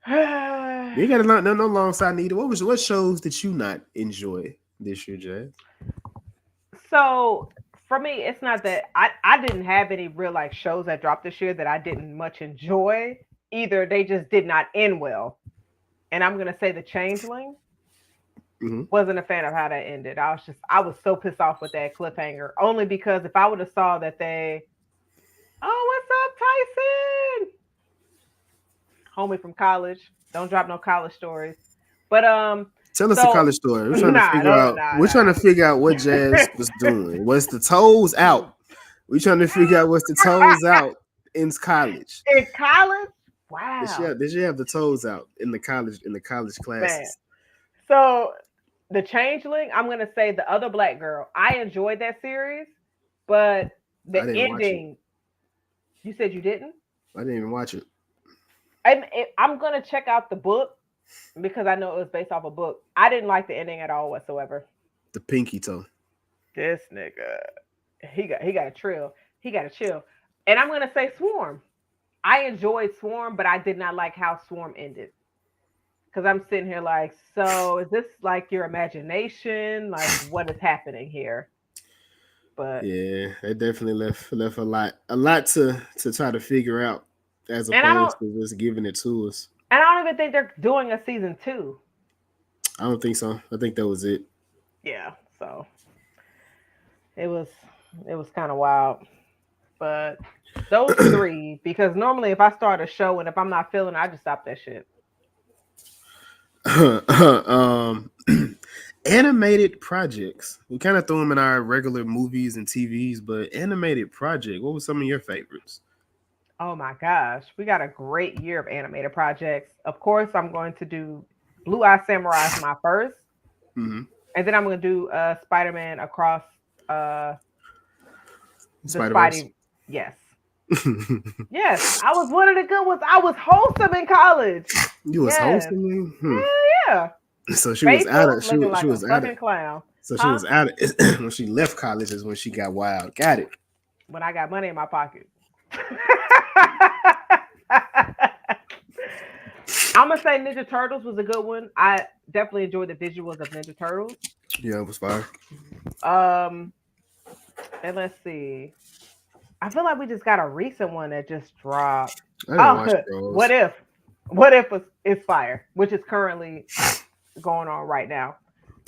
You got no alongside neither. What shows did you not enjoy this year, Jay? So for me, it's not that I didn't have any real like shows that dropped this year that I didn't much enjoy. Either they just did not end well, and I'm gonna say The Changeling. Wasn't a fan of how that ended. I was so pissed off with that cliffhanger. Only because if I would have saw that what's up, Tyson? Homie from college. Don't drop no college stories. But tell us a college story. We're trying to figure out what Jazz was doing. Was the toes out? We're trying to figure out what's the toes out in college. In college? Wow. Did she have the toes out in the college classes? Man. So The Changeling, I'm gonna say the other black girl. I enjoyed that series, but I the didn't watch it. ending. You said you didn't. I didn't even watch it. I'm gonna check out the book because I know it was based off a book. I didn't like the ending at all whatsoever. The pinky toe. This nigga, he got a trill. He got a chill. And I'm gonna say Swarm. I enjoyed Swarm, but I did not like how Swarm ended. Because I'm sitting here like, so is this like your imagination? Like, what is happening here? But Yeah, it definitely left a lot to try to figure out, as and I don't opposed to just giving it to us. and I don't even think they're doing a season 2. I don't think so. I think that was it. Yeah, so it was kind of wild. But those three, because normally if I start a show and if I'm not feeling it, I just stop that shit. Animated projects. We kind of threw them in our regular movies and TVs, but animated project. What were some of your favorites? Oh my gosh, we got a great year of animated projects. Of course, I'm going to do Blue Eye Samurai as my first, Mm-hmm. and then I'm going to do Spider-Man across the Spider-Verse. Spidey. Yes, yes, I was one of the good ones. I was wholesome in college. You was Yes. hosting? Hell yeah. So she was out of looking like she was a out fucking of clown. so she was out of when she left college is when she got wild. Got it. When I got money in my pocket. I'm gonna say Ninja Turtles was a good one. I definitely enjoyed the visuals of Ninja Turtles. Yeah, it was fire. And let's see. I feel like we just got a recent one that just dropped. I didn't watch those. What if? What if it's fire, which is currently going on right now.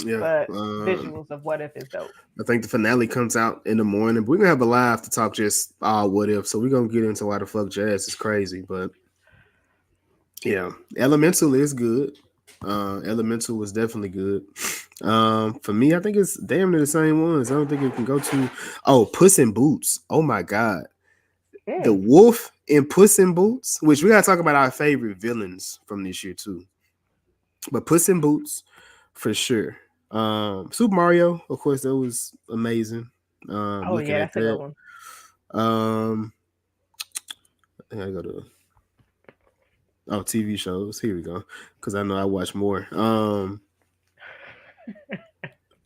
Yeah, but visuals of What If is dope. I think the finale comes out in the morning. But we're gonna have a live to talk just what if. So we're gonna get into why the fuck jazz is crazy. But yeah, Elemental is good. Elemental was definitely good. For me, I think it's damn near the same ones. I don't think it can go to Puss in Boots. Oh my god. The wolf in Puss in Boots, which we gotta talk about our favorite villains from this year too. But Puss in Boots, for sure. Super Mario, of course, that was amazing. That's a good one. I go to TV shows. Here we go, because I know I watch more.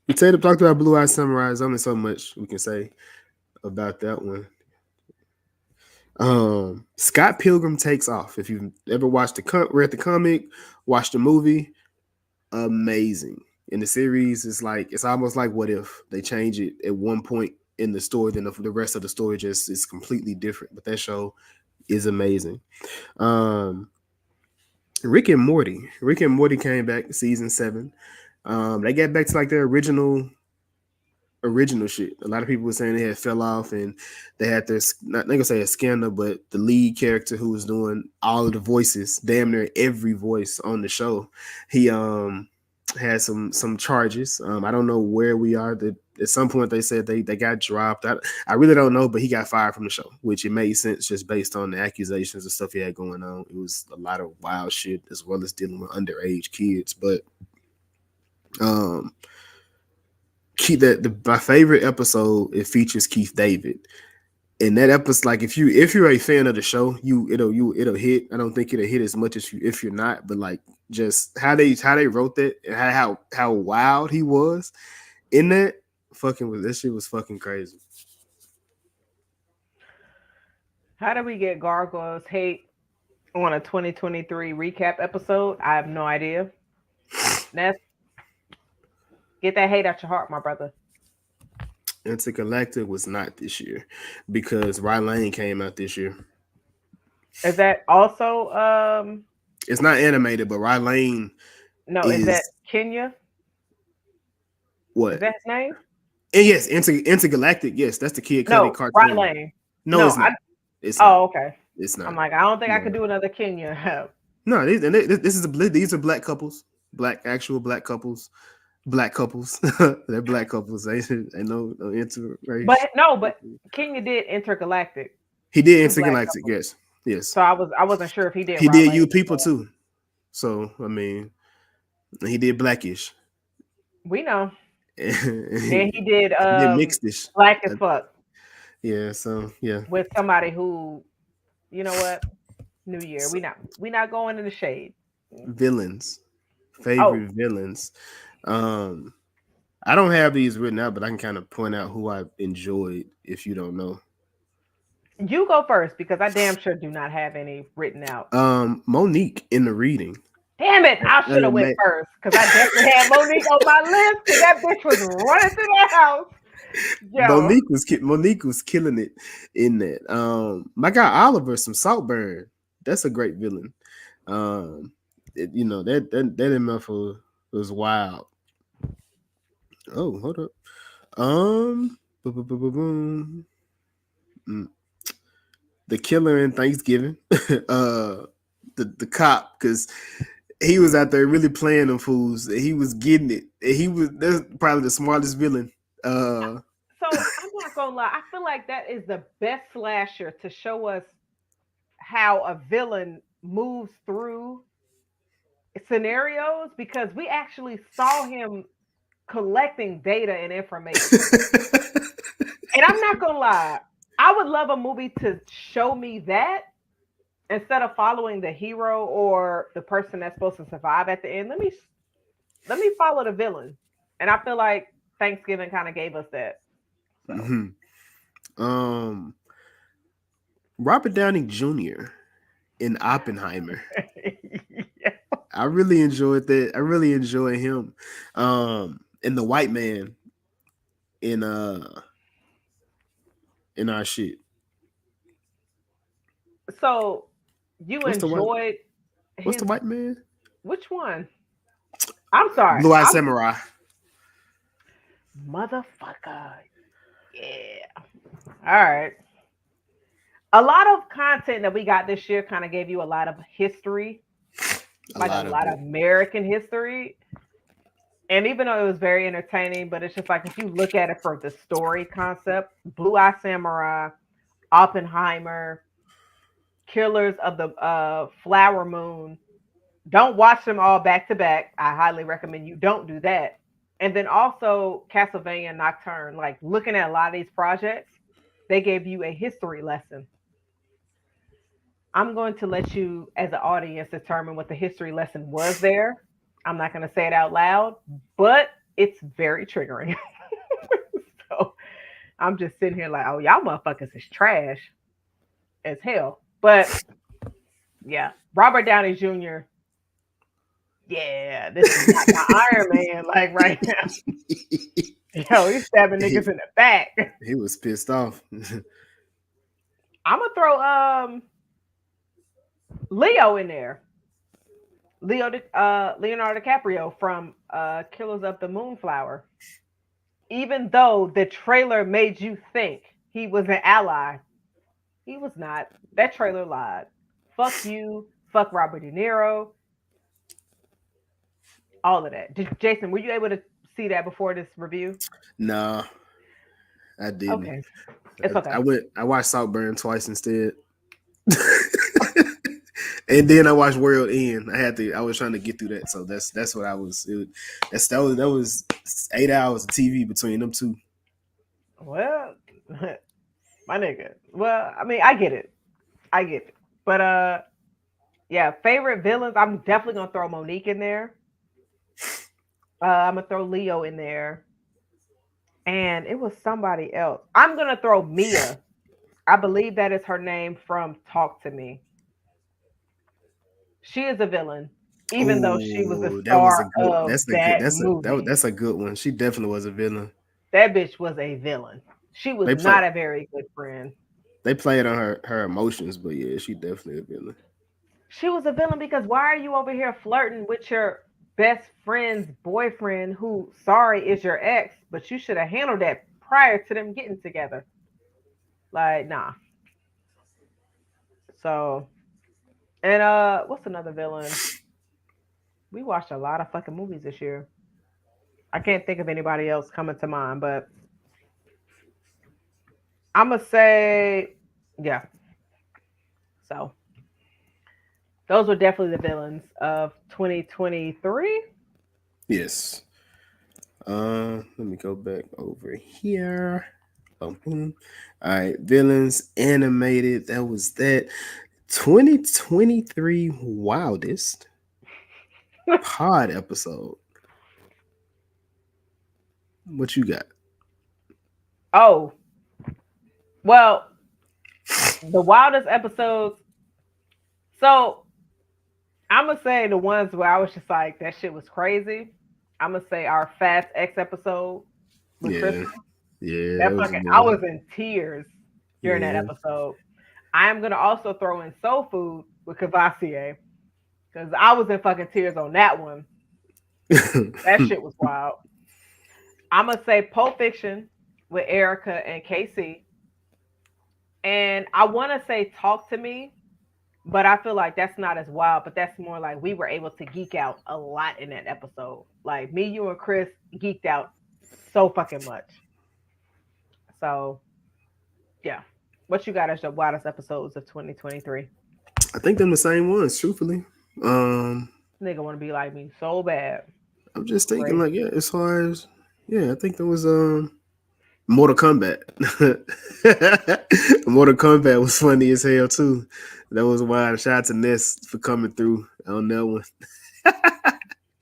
We talked about Blue Eye Samurai. There's only so much we can say about that one. Scott Pilgrim Takes Off. If you've ever read the comic, watched the movie, amazing. In the series, it's almost like What If. They change it at one point in the story, then the rest of the story just is completely different. But that show is amazing. Rick and Morty. Rick and Morty came back season 7. They got back to like their original shit. A lot of people were saying they had fell off and they had their, not gonna say a scandal, but the lead character who was doing all of the voices, damn near every voice on the show, he had some charges. I don't know where we are. That at some point they said they got dropped. I really don't know, but he got fired from the show, which it made sense just based on the accusations and stuff he had going on. It was a lot of wild shit as well as dealing with underage kids. But my favorite episode, it features Keith David. And that episode, like if you're a fan of the show, it'll hit. I don't think it'll hit as much as if you're not, but like just how they wrote that and how wild he was in that that shit was fucking crazy. How do we get Gargoyles hate on a 2023 recap episode? I have no idea. Get that hate out your heart, my brother. Intergalactic was not this year because Rylane came out this year. Is that also it's not animated, but Rylane. No, is that Kenya? What? Is that his name? And yes, Intergalactic. Yes, that's the Kid Cudi cartoon. Rylane. No, it's not. It's not. Okay. It's not. I'm like, I don't think I could do another Kenya. No, these are black couples, actual black couples. Black couples, they're black couples. They no interracial. But Kenya did Intergalactic. He did Intergalactic, yes. So I wasn't sure if he did. He did You People too. So I mean, he did Blackish. We know. and And he did mixed dish. Black as Fuck Yeah, so yeah, with somebody who, you know what? New Year. We not going in the shade. villains, Oh, favorite villains. Um, I don't have these written out, but I can kind of point out who I enjoyed if you don't know. you go first because I damn sure do not have any written out. Monique in the reading. Damn it! I should have went Ma- first because I definitely had Monique on my list because that bitch was running through that house. Yo, Monique was killing it in that. My guy Oliver, some Saltburn. That's a great villain. You know that MF was wild. Oh, hold up. Boom. The killer in Thanksgiving. The cop, because he was out there really playing them fools. He was getting it. That's probably the smartest villain. so I'm not gonna lie. I feel like that is the best slasher to show us how a villain moves through scenarios because we actually saw him collecting data and information. And I'm not gonna lie, I would love a movie to show me that instead of following the hero or the person that's supposed to survive at the end. Let me follow the villain. And I feel like Thanksgiving kind of gave us that. So um, Robert Downey Jr. in Oppenheimer. yeah. I really enjoyed that. I really enjoy him. And the white man in our shit. So you What's the white? enjoyed What's his the white man? which one? I'm sorry. Blue Eye I'm Samurai. motherfucker. Yeah. All right. A lot of content that we got this year kind of gave you a lot of history, like a lot of American history. And even though it was very entertaining, but it's just like if you look at it for the story concept, Blue Eye Samurai, Oppenheimer, Killers of the Flower Moon. Don't watch them all back to back. I highly recommend you don't do that. And then also Castlevania Nocturne. Like looking at a lot of these projects, they gave you a history lesson. I'm going to let you, as an audience, determine what the history lesson was there. I'm not going to say it out loud, but it's very triggering. So I'm just sitting here like, oh, y'all motherfuckers is trash as hell. But yeah, Robert Downey Jr. Yeah, this is not the Iron Man like right now. Yo, he's stabbing he, niggas in the back. he was pissed off. I'm gonna throw Leo in there. Leonardo DiCaprio from Killers of the Moonflower. Even though the trailer made you think he was an ally, he was not. That trailer lied. Fuck you. Fuck Robert De Niro. All of that. Jason, were you able to see that before this review? No, I didn't. Okay, it's okay. I watched Saltburn twice instead. And then I watched World End. I was trying to get through that. So that's what I was. That was 8 hours of TV between them two. Well, my nigga. Well, I mean, I get it. I get it. But yeah, favorite villains. I'm definitely gonna throw Monique in there. I'm gonna throw Leo in there, and it was somebody else. I'm gonna throw Mia. I believe that is her name from Talk to Me. She is a villain, even though she was the Oh, that was a star good. of that movie. That's a good one. She definitely was a villain. That bitch was a villain. She was They play not a very good friend. they played on her emotions, but yeah, she definitely a villain. She was a villain because why are you over here flirting with your best friend's boyfriend who sorry is your ex, but you should have handled that prior to them getting together? Like, nah. So, and what's another villain? We watched a lot of fucking movies this year. I can't think of anybody else coming to mind, but I'm gonna say, yeah. So those were definitely the villains of 2023. Yes. Let me go back over here. Boom, boom. All right, villains animated. That was that. 2023 wildest pod episode. What you got? Oh, well, the wildest episodes. So I'm gonna say the ones where I was just like, that shit was crazy. I'm gonna say our Fast X episode with Yeah, Crystal. yeah, That that was fucking, I good. was in tears during that Yeah. episode. I am gonna also throw in Soul Food with Cavassier because I was in fucking tears on that one. That shit was wild. I'm gonna say Pulp Fiction with Erica and Casey, and I want to say Talk to Me, but I feel like that's not as wild. But that's more like we were able to geek out a lot in that episode. Like me, you, and Chris geeked out so fucking much. So yeah, what you got as your wildest episodes of 2023? I think them the same ones, truthfully. Nigga want to be like me so bad. I'm just thinking, Great. like, yeah, as far as I think there was Mortal Kombat. Mortal Kombat was funny as hell too. That was wild. Shout out to Ness for coming through on that one.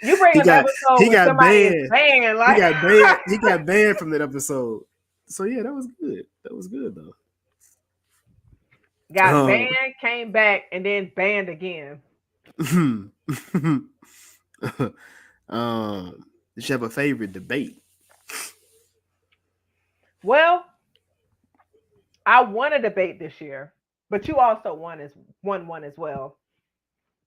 You bring he an got episode he where got somebody is banned. banned, like He got banned. He got banned from that episode. So yeah, that was good. That was good though. got banned, came back, and then banned again. Did you have a favorite debate? Well, I won a debate this year, but you also won one as well,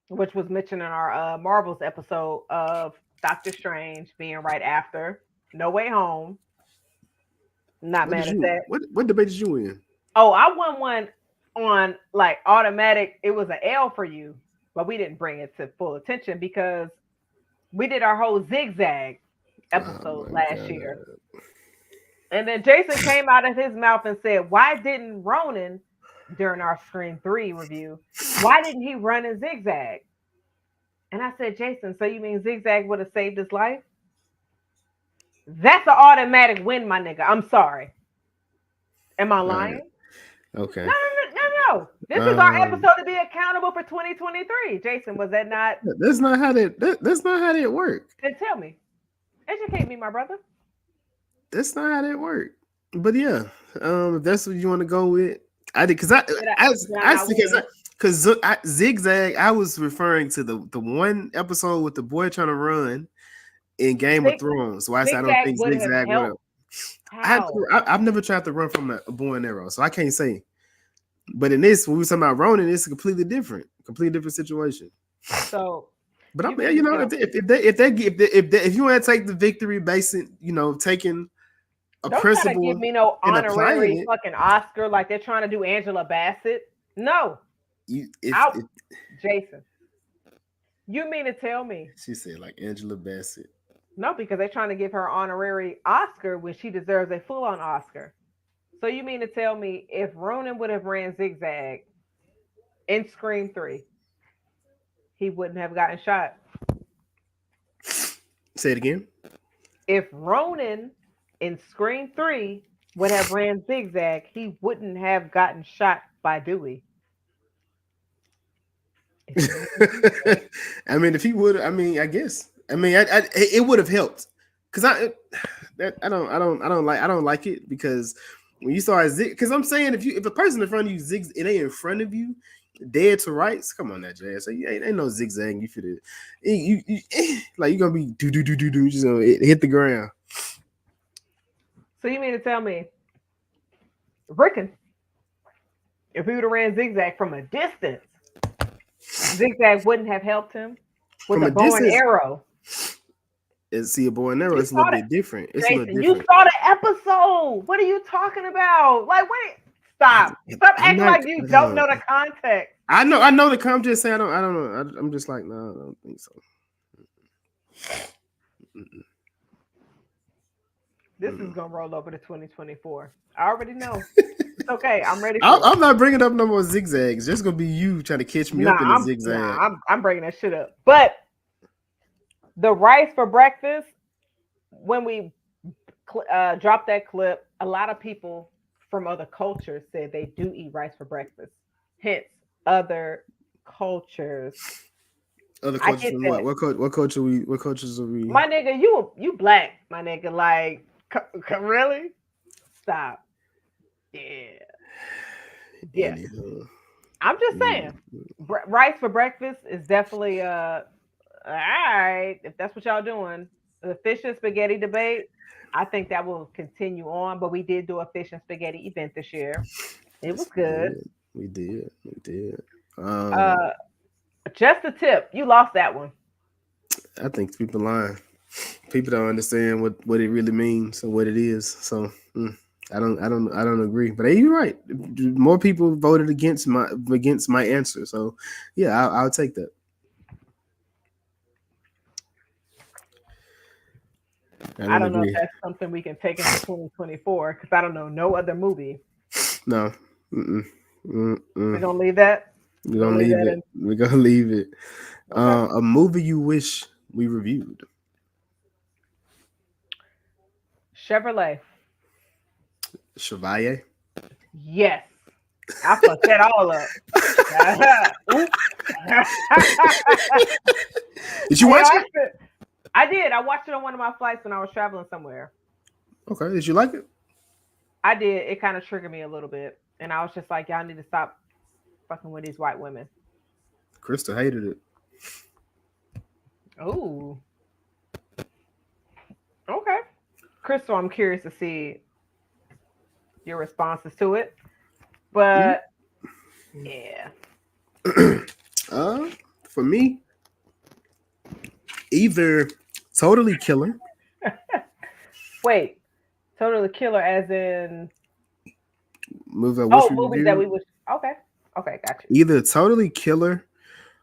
which was mentioned in our Marvels episode of Doctor Strange being right after No Way Home. Not mad at that. What debate did you win? Oh, I won one on like automatic. It was an L for you, but we didn't bring it to full attention because we did our whole zigzag episode last year. And then Jason came out of his mouth and said, why didn't Ronan, during our Scream 3 review, why didn't he run in zigzag? And I said, Jason, so you mean zigzag would have saved his life? That's an automatic win, my nigga. I'm sorry. Am I lying? Right. Okay. No. This is our episode to be accountable for 2023. Jason, was that not? That's not how that work. Then tell me. Educate me, my brother. That's not how that work. But yeah, if that's what you want to go with, I did because zigzag. I was referring to the one episode with the boy trying to run in Game of Thrones. So I said I don't think zigzag would have. I've never tried to run from a bow and arrow, so I can't say. But in this, when we were talking about Ronin, it's a completely different situation. So, but I mean, if you want to take the victory, basing, taking a don't principle, try to give me no honorary fucking Oscar like they're trying to do Angela Bassett. No, Jason, you mean to tell me? She said like Angela Bassett. No, because they're trying to give her honorary Oscar when she deserves a full-on Oscar. So you mean to tell me if Ronan would have ran zigzag in Scream 3, he wouldn't have gotten shot? Say it again. If Ronan in Scream 3 would have ran zigzag, he wouldn't have gotten shot by Dewey. I mean, if he would, I mean, I guess. I mean, it would have helped because I don't like it because when you saw zig, because I'm saying if a person in front of you zigs, it ain't in front of you, dead to rights. Come on, that jazz. So ain't no zigzagging. You fit it. Like you're gonna be do just gonna hit the ground. So you mean to tell me, Rickon, if he would have ran zigzag from a distance, zigzag wouldn't have helped him with a bow and arrow? See, a bow and arrow is a little bit different. It's Jason, a little different. You saw the episode. What are you talking about? Like, wait, stop acting like you don't know the context. I know the context. I'm just saying, I don't know. I'm just like, no, I don't think so. This is gonna roll over to 2024. I already know. It's okay. I'm ready. I'm not bringing up no more zigzags. It's just gonna be you trying to catch me up in the zigzag. I'm bringing that shit up. But the rice for breakfast when we dropped that clip, a lot of people from other cultures said they do eat rice for breakfast. Hence, other cultures. Other I cultures get from what? that. What culture we? What cultures are we? My nigga, you black, my nigga. Like, really? Stop. Yeah. Yeah. Anywho, I'm just mm, saying, rice for breakfast is definitely all right. If that's what y'all doing, the fish and spaghetti debate, I think that will continue on. But we did do a fish and spaghetti event this year. It was yes, we good. did. We did. We did. Uh, just a tip. You lost that one. I think people lying. People don't understand what it really means or what it is. So I don't agree. But hey, you're right. More people voted against my answer. So yeah, I'll take that. I I don't don't know if agree. that's something we can take into 2024 because I don't know no other movie. No. Mm-mm. We're Mm-mm. gonna leave that. We're We're gonna gonna leave leave that it. in. We're gonna leave it. Okay. A movie you wish we reviewed. Chevrolet. Chevalier. Yes. I fucked that all up. Oops. Did you You know, watch it? I did. I watched it on one of my flights when I was traveling somewhere. Okay. Did you like it? I did. It kind of triggered me a little bit, and I was just like, y'all need to stop fucking with these white women. Crystal hated it. Oh, okay. Crystal, I'm curious to see your responses to it, but yeah. uh, for me, either Totally Killer. Wait, Totally Killer, as in Movie I wish we movies that reviewed. we would. Okay, okay, got you. Either Totally Killer,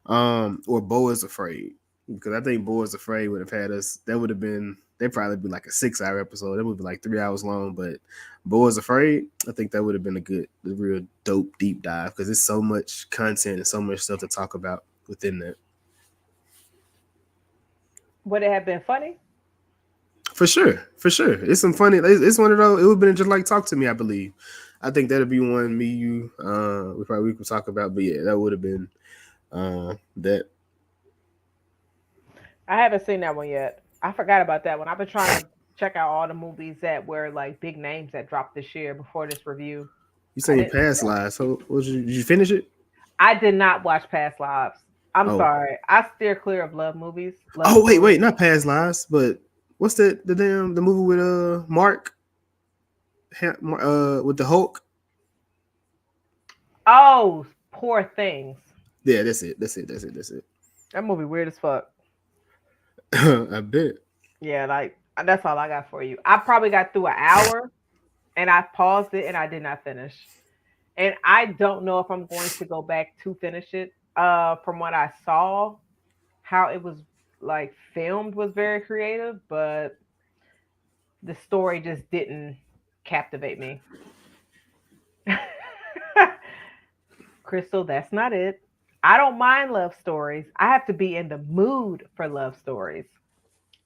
or Bo is Afraid. Because I think Bo is Afraid would have had us. That would have been. They'd probably be like a 6-hour episode. That would be like 3 hours long. But Bo is Afraid, I think that would have been a real dope deep dive because there's so much content and so much stuff to talk about within that. Would it have been funny? For sure, for sure. It's some funny. It's one of those. It would have been just like Talk to Me, I believe. I think that'd be one me you we could talk about. But yeah, that would have been that. I haven't seen that one yet. I forgot about that one. I've been trying to check out all the movies that were like big names that dropped this year before this review. You I saying didn't see Past that. Lives? So did you finish it? I did not watch Past Lives. I'm Oh, sorry. I steer clear of love movies, love oh stories. wait, not Past Lives, but what's that? The movie with Mark with the Hulk. Oh, Poor Things. Yeah, that's it. That's it. That's it. That's it. That movie weird as fuck. I bet. Yeah, like that's all I got for you. I probably got through an hour and I paused it and I did not finish. And I don't know if I'm going to go back to finish it. From what I saw, how it was like filmed was very creative, but the story just didn't captivate me. Crystal, that's not it. I don't mind love stories. I have to be in the mood for love stories.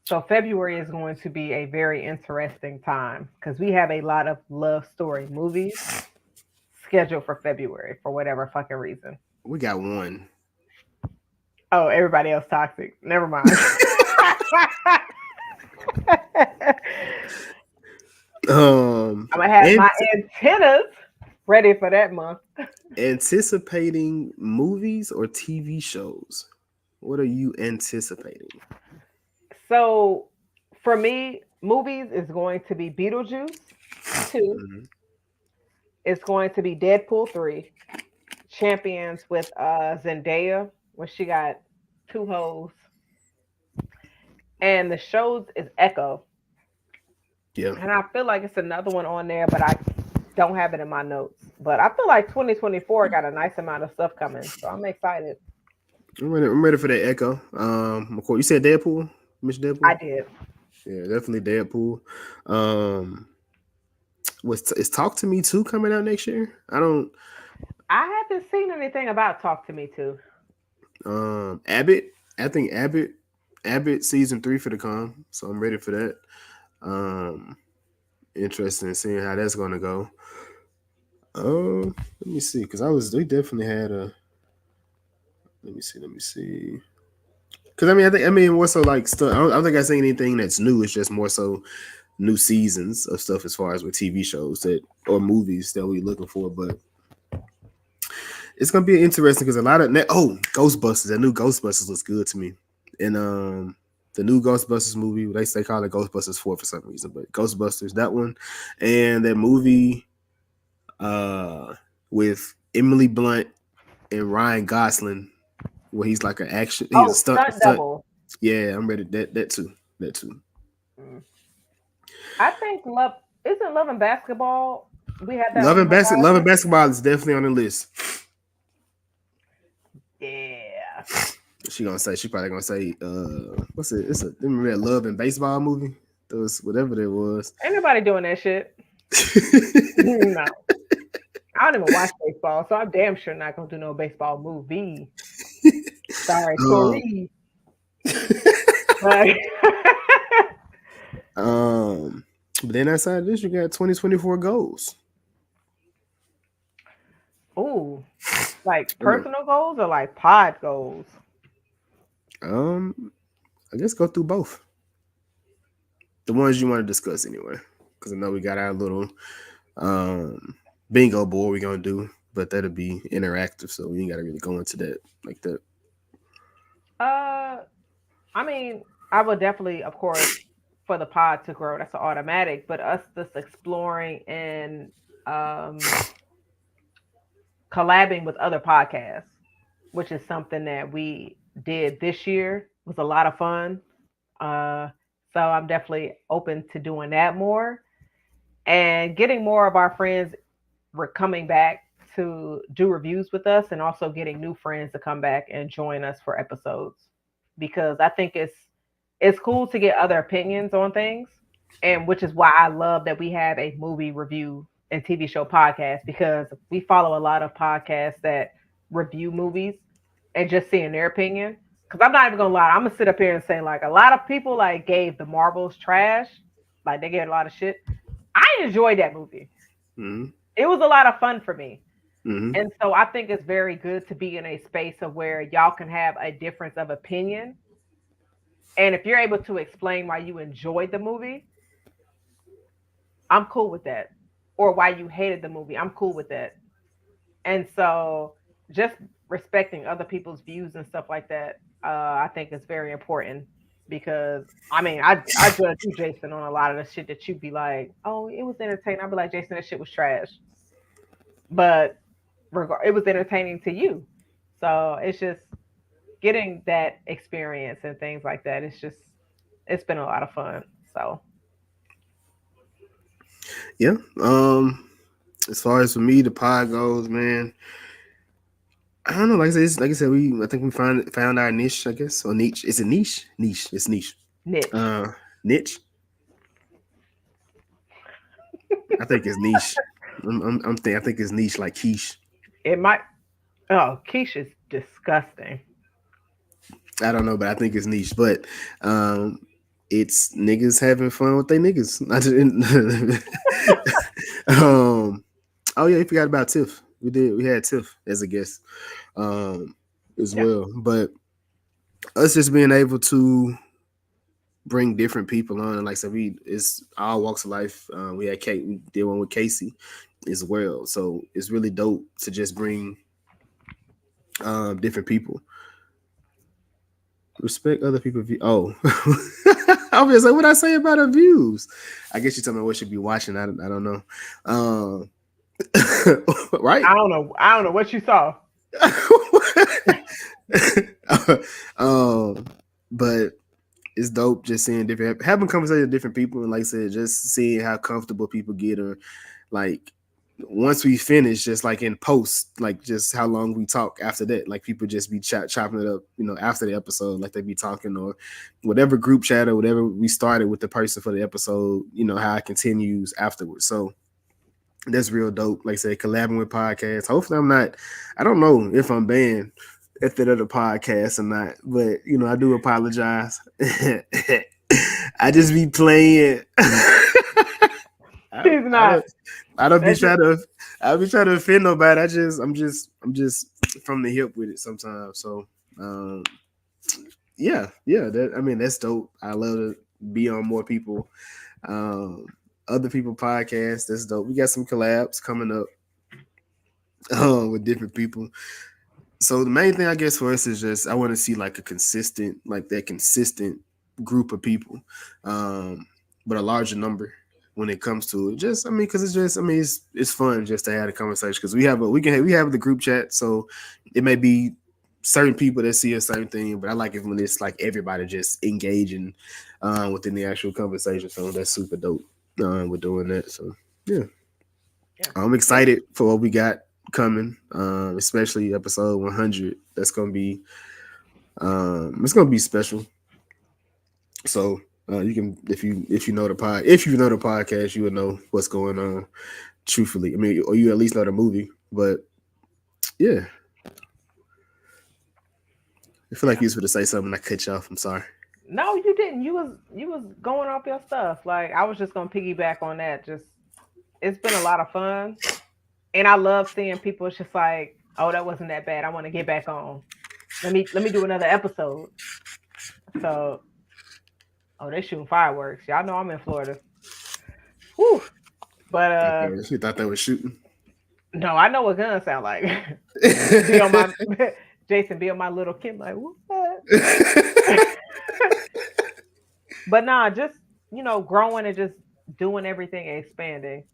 So February is going to be a very interesting time because we have a lot of love story movies scheduled for February for whatever fucking reason. We got one. Oh, everybody else toxic. Never mind. I'm gonna have And my antennas ready for that month. anticipating movies or TV shows. What are you anticipating? So for me, movies is going to be Beetlejuice 2. Mhm. It's going to be Deadpool 3. Champions with Zendaya when she got two hoes. And the shows is Echo. Yeah. And I feel like it's another one on there, but I don't have it in my notes. But I feel like 2024 got a nice amount of stuff coming. So I'm excited. I'm ready for that Echo. Of course, you said Deadpool, Miss I Deadpool. did. Yeah, definitely Deadpool. Is Talk to Me 2 coming out next year? I don't. I haven't seen anything about Talk to Me too. Abbott. I think Abbott season 3 for the com. So I'm ready for that. Interested in seeing how that's gonna go. Let me see, because they definitely had a. Let me see. Because I mean, more so like stuff. I don't think I seen anything that's new. It's just more so new seasons of stuff as far as with TV shows that or movies that we're looking for. But it's gonna be interesting because a lot of Ghostbusters. That new Ghostbusters looks good to me, and the new Ghostbusters movie they call it Ghostbusters 4 for some reason, but Ghostbusters that one, and that movie with Emily Blunt and Ryan Gosling where he's like an action. He's a stunt double. Yeah, I'm ready. That too. That too. I think Love and Basketball. We had that. Love and Basketball is definitely on the list. Yeah. She probably gonna say, what's it? Remember that Love and Baseball movie? That was whatever that was. Ain't nobody doing that shit. No. I don't even watch baseball, so I'm damn sure not gonna do no baseball movie. Sorry, Tori. But then outside of this, you got 2024 goals. Ooh, like personal goals or like pod goals? I guess go through both. The ones you want to discuss anyway, because I know we got our little bingo board we're gonna do, but that'll be interactive, so we ain't gotta really go into that like that. I mean, I would definitely, of course, for the pod to grow, that's an automatic, but us just exploring and collabing with other podcasts, which is something that we did this year. It was a lot of fun. So I'm definitely open to doing that more and getting more of our friends coming back to do reviews with us and also getting new friends to come back and join us for episodes because I think it's cool to get other opinions on things, and which is why I love that we have a movie review and TV show podcast because we follow a lot of podcasts that review movies and just seeing their opinion. Because I'm not even gonna lie, I'm gonna sit up here and say like a lot of people like gave The Marvels trash, like they gave a lot of shit. I enjoyed that movie. Mm-hmm. It was a lot of fun for me. Mm-hmm. And so I think it's very good to be in a space of where y'all can have a difference of opinion. And if you're able to explain why you enjoyed the movie, I'm cool with that. Or why you hated the movie, I'm cool with that. And so just respecting other people's views and stuff like that, I think is very important because I mean, I judge you, Jason, on a lot of the shit that you be like, oh, it was entertaining. I'd be like, Jason, that shit was trash. But it was entertaining to you. So it's just getting that experience and things like that. It's been a lot of fun. So yeah. As far as for me, the pod goes, man. I don't know. Like I said, I think we found our niche. I guess or niche. Is it niche? Niche. It's niche. Niche. Niche. I think it's niche. I think it's niche like quiche. It might. Oh, quiche is disgusting. I don't know, but I think it's niche. But it's niggas having fun with they niggas. Oh yeah, you forgot about Tiff. We had Tiff as a guest as well. But us just being able to bring different people on, and like I said, it's all walks of life. We did one with Casey as well. So it's really dope to just bring different people. Respect other people's views. Oh, I was like, what I say about her views? I guess you tell me what should be watching. I don't know. Right? I don't know what you saw. But it's dope just seeing having conversations with different people, and like I said, just seeing how comfortable people get, or like once we finish, just like in post, like just how long we talk after that. Like people just be chopping it up, after the episode, like they be talking or whatever group chat or whatever we started with the person for the episode, how it continues afterwards. So that's real dope. Like I said, collabing with podcasts. Hopefully I don't know if I'm banned at the other podcast or not, but I do apologize. I just be playing. He's not. I don't be That's trying to. I be trying to offend nobody. I'm just from the hip with it sometimes. So, yeah. That's dope. I love to be on more people, other people podcasts. That's dope. We got some collabs coming up, with different people. So the main thing I guess for us is just I want to see like that consistent group of people, but a larger number when it comes to it. Just because it's fun just to have a conversation because we have the group chat, so it may be certain people that see a certain thing, but I like it when it's like everybody just engaging within the actual conversation. So that's super dope. We're doing that, so yeah. I'm excited for what we got coming, especially episode 100. That's gonna be it's gonna be special. So you can if you know the podcast, you will know what's going on. Truthfully, or you at least know the movie. But yeah, I feel like you was going to say something. I cut you off. I'm sorry. No, you didn't. You was going off your stuff. Like I was just gonna piggyback on that. Just it's been a lot of fun, and I love seeing people. It's just like, oh, that wasn't that bad. I want to get back on. Let me do another episode. So, oh, they shooting fireworks. Y'all know I'm in Florida. Whew. But you thought they were shooting? No, I know what guns sound like. be on my Jason, be on my little Kim, like what? But nah, just growing and just doing everything and expanding.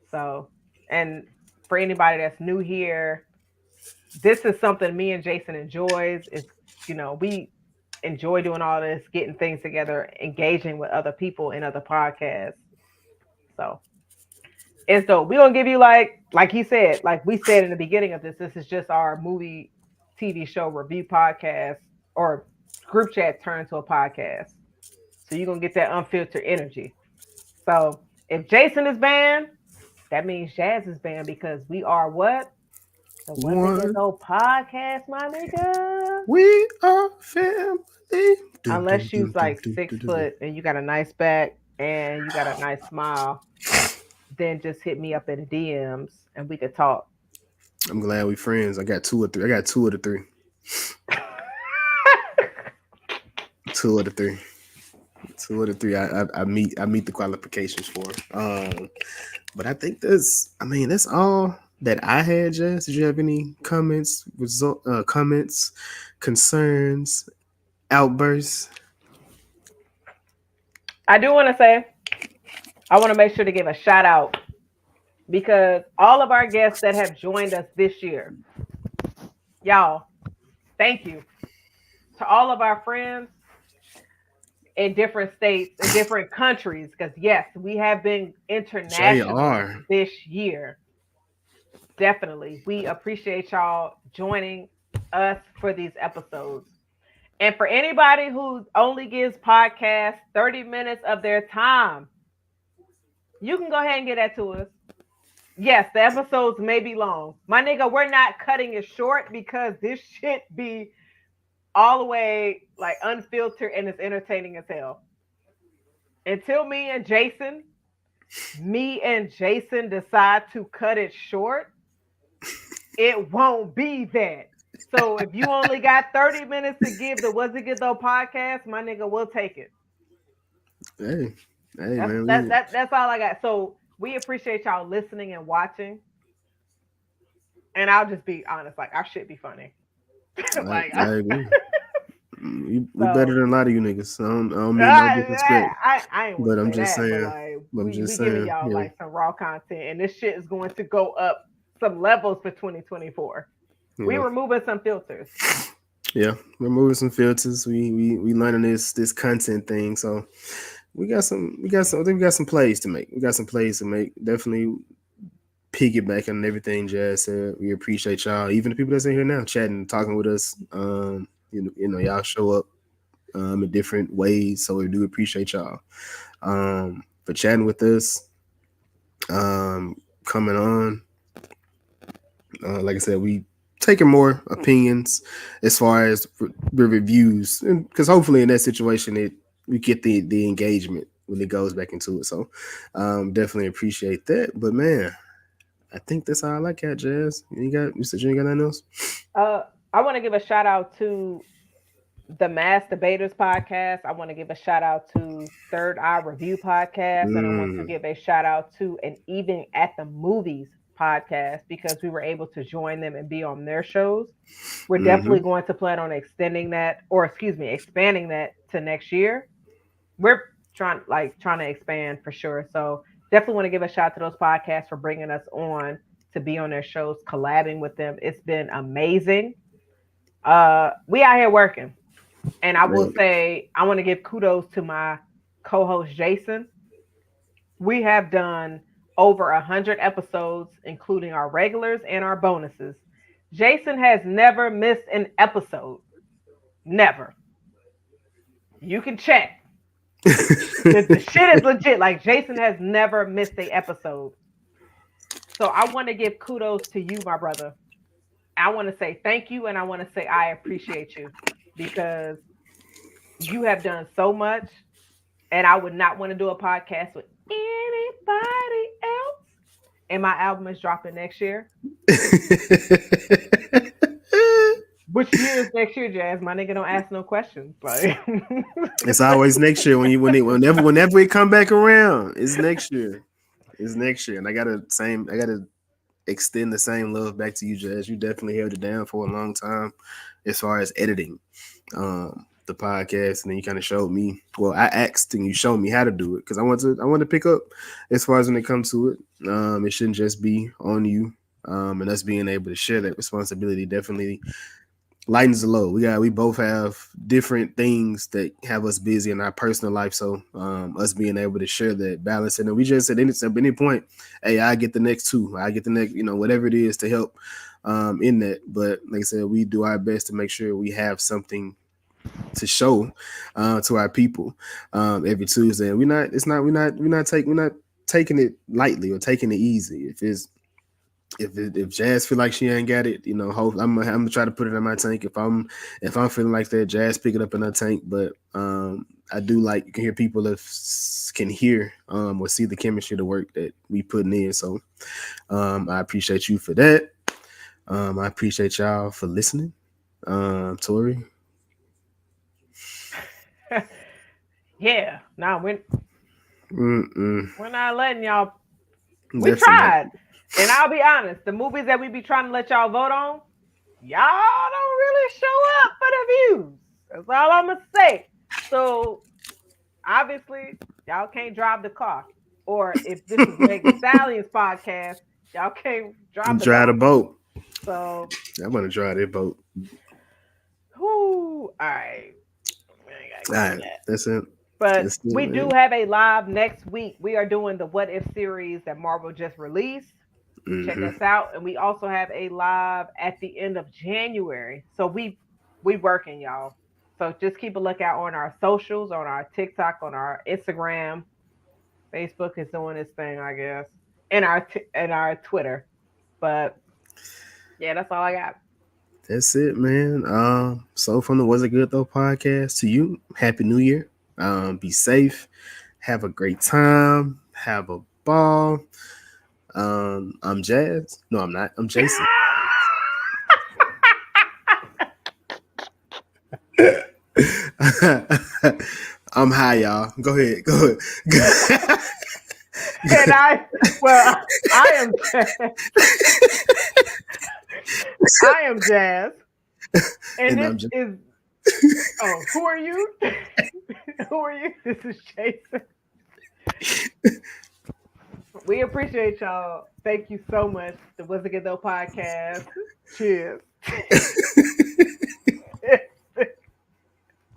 So, and for anybody that's new here, this is something me and Jason enjoys. Is we enjoy doing all this, getting things together, engaging with other people in other podcasts. So it's dope. We're gonna give you like he said, like we said in the beginning of this is just our movie TV show review podcast or group chat turned into a podcast. So you're gonna get that unfiltered energy. So if Jason is banned, that means Jazz is banned because we are what? The WasItGoodTho podcast, my nigga. We are family. Unless you's like 6 foot and you got a nice back and you got a nice smile, then just hit me up in the DMs and we could talk. I'm glad we friends. I got two of the three. Two of the three. I meet the qualifications for. But I think that's all that I had. Jess, did you have any comments, concerns, outbursts? I do want to say, I want to make sure to give a shout out because all of our guests that have joined us this year, y'all, thank you to all of our friends in different states, in different countries, because yes, we have been international this year. Definitely. We appreciate y'all joining us for these episodes. And for anybody who only gives podcasts 30 minutes of their time, you can go ahead and get that to us. Yes, the episodes may be long. My nigga, we're not cutting it short because this shit be all the way like unfiltered and it's entertaining as hell. Until me and Jason decide to cut it short, it won't be that. So if you only got 30 minutes to give the Was It Good Though podcast, my nigga, we'll take it. Hey, that's all I got. So we appreciate y'all listening and watching. And I'll just be honest, like our shit be funny. I agree. We better than a lot of you niggas. I don't mean no disrespect. I ain't. But I'm just saying. Like, we giving y'all like some raw content, and this shit is going to go up some levels for 2024. Yeah. We removing some filters. Yeah, we're removing some filters. We learning this content thing. So we got some plays to make. Definitely piggyback on everything Jazz said. We appreciate y'all. Even the people that's in here now chatting, talking with us. Y'all show up in different ways, so we do appreciate y'all for chatting with us, coming on. Like I said, we taking more opinions as far as the reviews, because hopefully in that situation it we get the engagement when it goes back into it. So definitely appreciate that. But man, I think that's all I got, Jazz. You said you ain't got nothing else? I want to give a shout out to the Mass Debaters podcast. I want to give a shout out to Third Eye Review podcast, and I want to give a shout out to an Even at the Movies podcast because we were able to join them and be on their shows. We're definitely going to plan on expanding that to next year. We're trying to expand for sure. So definitely want to give a shout out to those podcasts for bringing us on to be on their shows, collabing with them. It's been amazing. We out here working. And I will say, I want to give kudos to my co-host, Jason. We have done over 100 episodes, including our regulars and our bonuses. Jason has never missed an episode. Never. You can check. The shit is legit. Like, Jason has never missed an episode. So I want to give kudos to you, my brother. I want to say thank you, and I want to say I appreciate you because you have done so much, and I would not want to do a podcast with anybody else. And my album is dropping next year. Which year is next year, Jazz? My nigga don't ask no questions. Like it's always next year whenever it come back around. It's next year. It's next year, and I gotta extend the same love back to you, Jazz. You definitely held it down for a long time as far as editing the podcast, and then you kind of showed me. Well, I asked and you showed me how to do it because I want to pick up as far as when it comes to it. It shouldn't just be on you, and us being able to share that responsibility definitely lightens the load. We both have different things that have us busy in our personal life, so us being able to share that balance, and then we just at any point, hey, I get the next two, I get the next, whatever it is to help in that. But like I said, we do our best to make sure we have something to show to our people every Tuesday. And we're not taking it lightly or taking it easy. If Jazz feel like she ain't got it, I'm gonna try to put it in my tank. If I'm feeling like that, Jazz pick it up in her tank. But I do like you can hear people that can hear or see the chemistry, the work that we putting in. So I appreciate you for that. I appreciate y'all for listening. Tori. Yeah, we're not letting y'all. We Definitely. tried. And I'll be honest, the movies that we be trying to let y'all vote on, y'all don't really show up for the views. That's all I'm gonna say. So obviously, y'all can't drive the car. Or if this is Megan Stallion's podcast, y'all can't drive the boat. So I'm gonna drive that boat. All right. All right, that's it. But we do have a live next week. We are doing the What If series that Marvel just released. Check us out. And we also have a live at the end of January. So we working, y'all. So just keep a lookout on our socials, on our TikTok, on our Instagram. Facebook is doing its thing, I guess. And our Twitter. But yeah, that's all I got. That's it, man. So from the Was It Good Though podcast to you, Happy New Year. Be safe. Have a great time. Have a ball. I'm Jazz. No, I'm not. I'm Jason. I'm high, y'all. Go ahead. And I am Jazz. I am Jazz. And this is. Oh, who are you? Who are you? This is Jason. We appreciate y'all. Thank you so much. The Was It Good Though podcast. Cheers.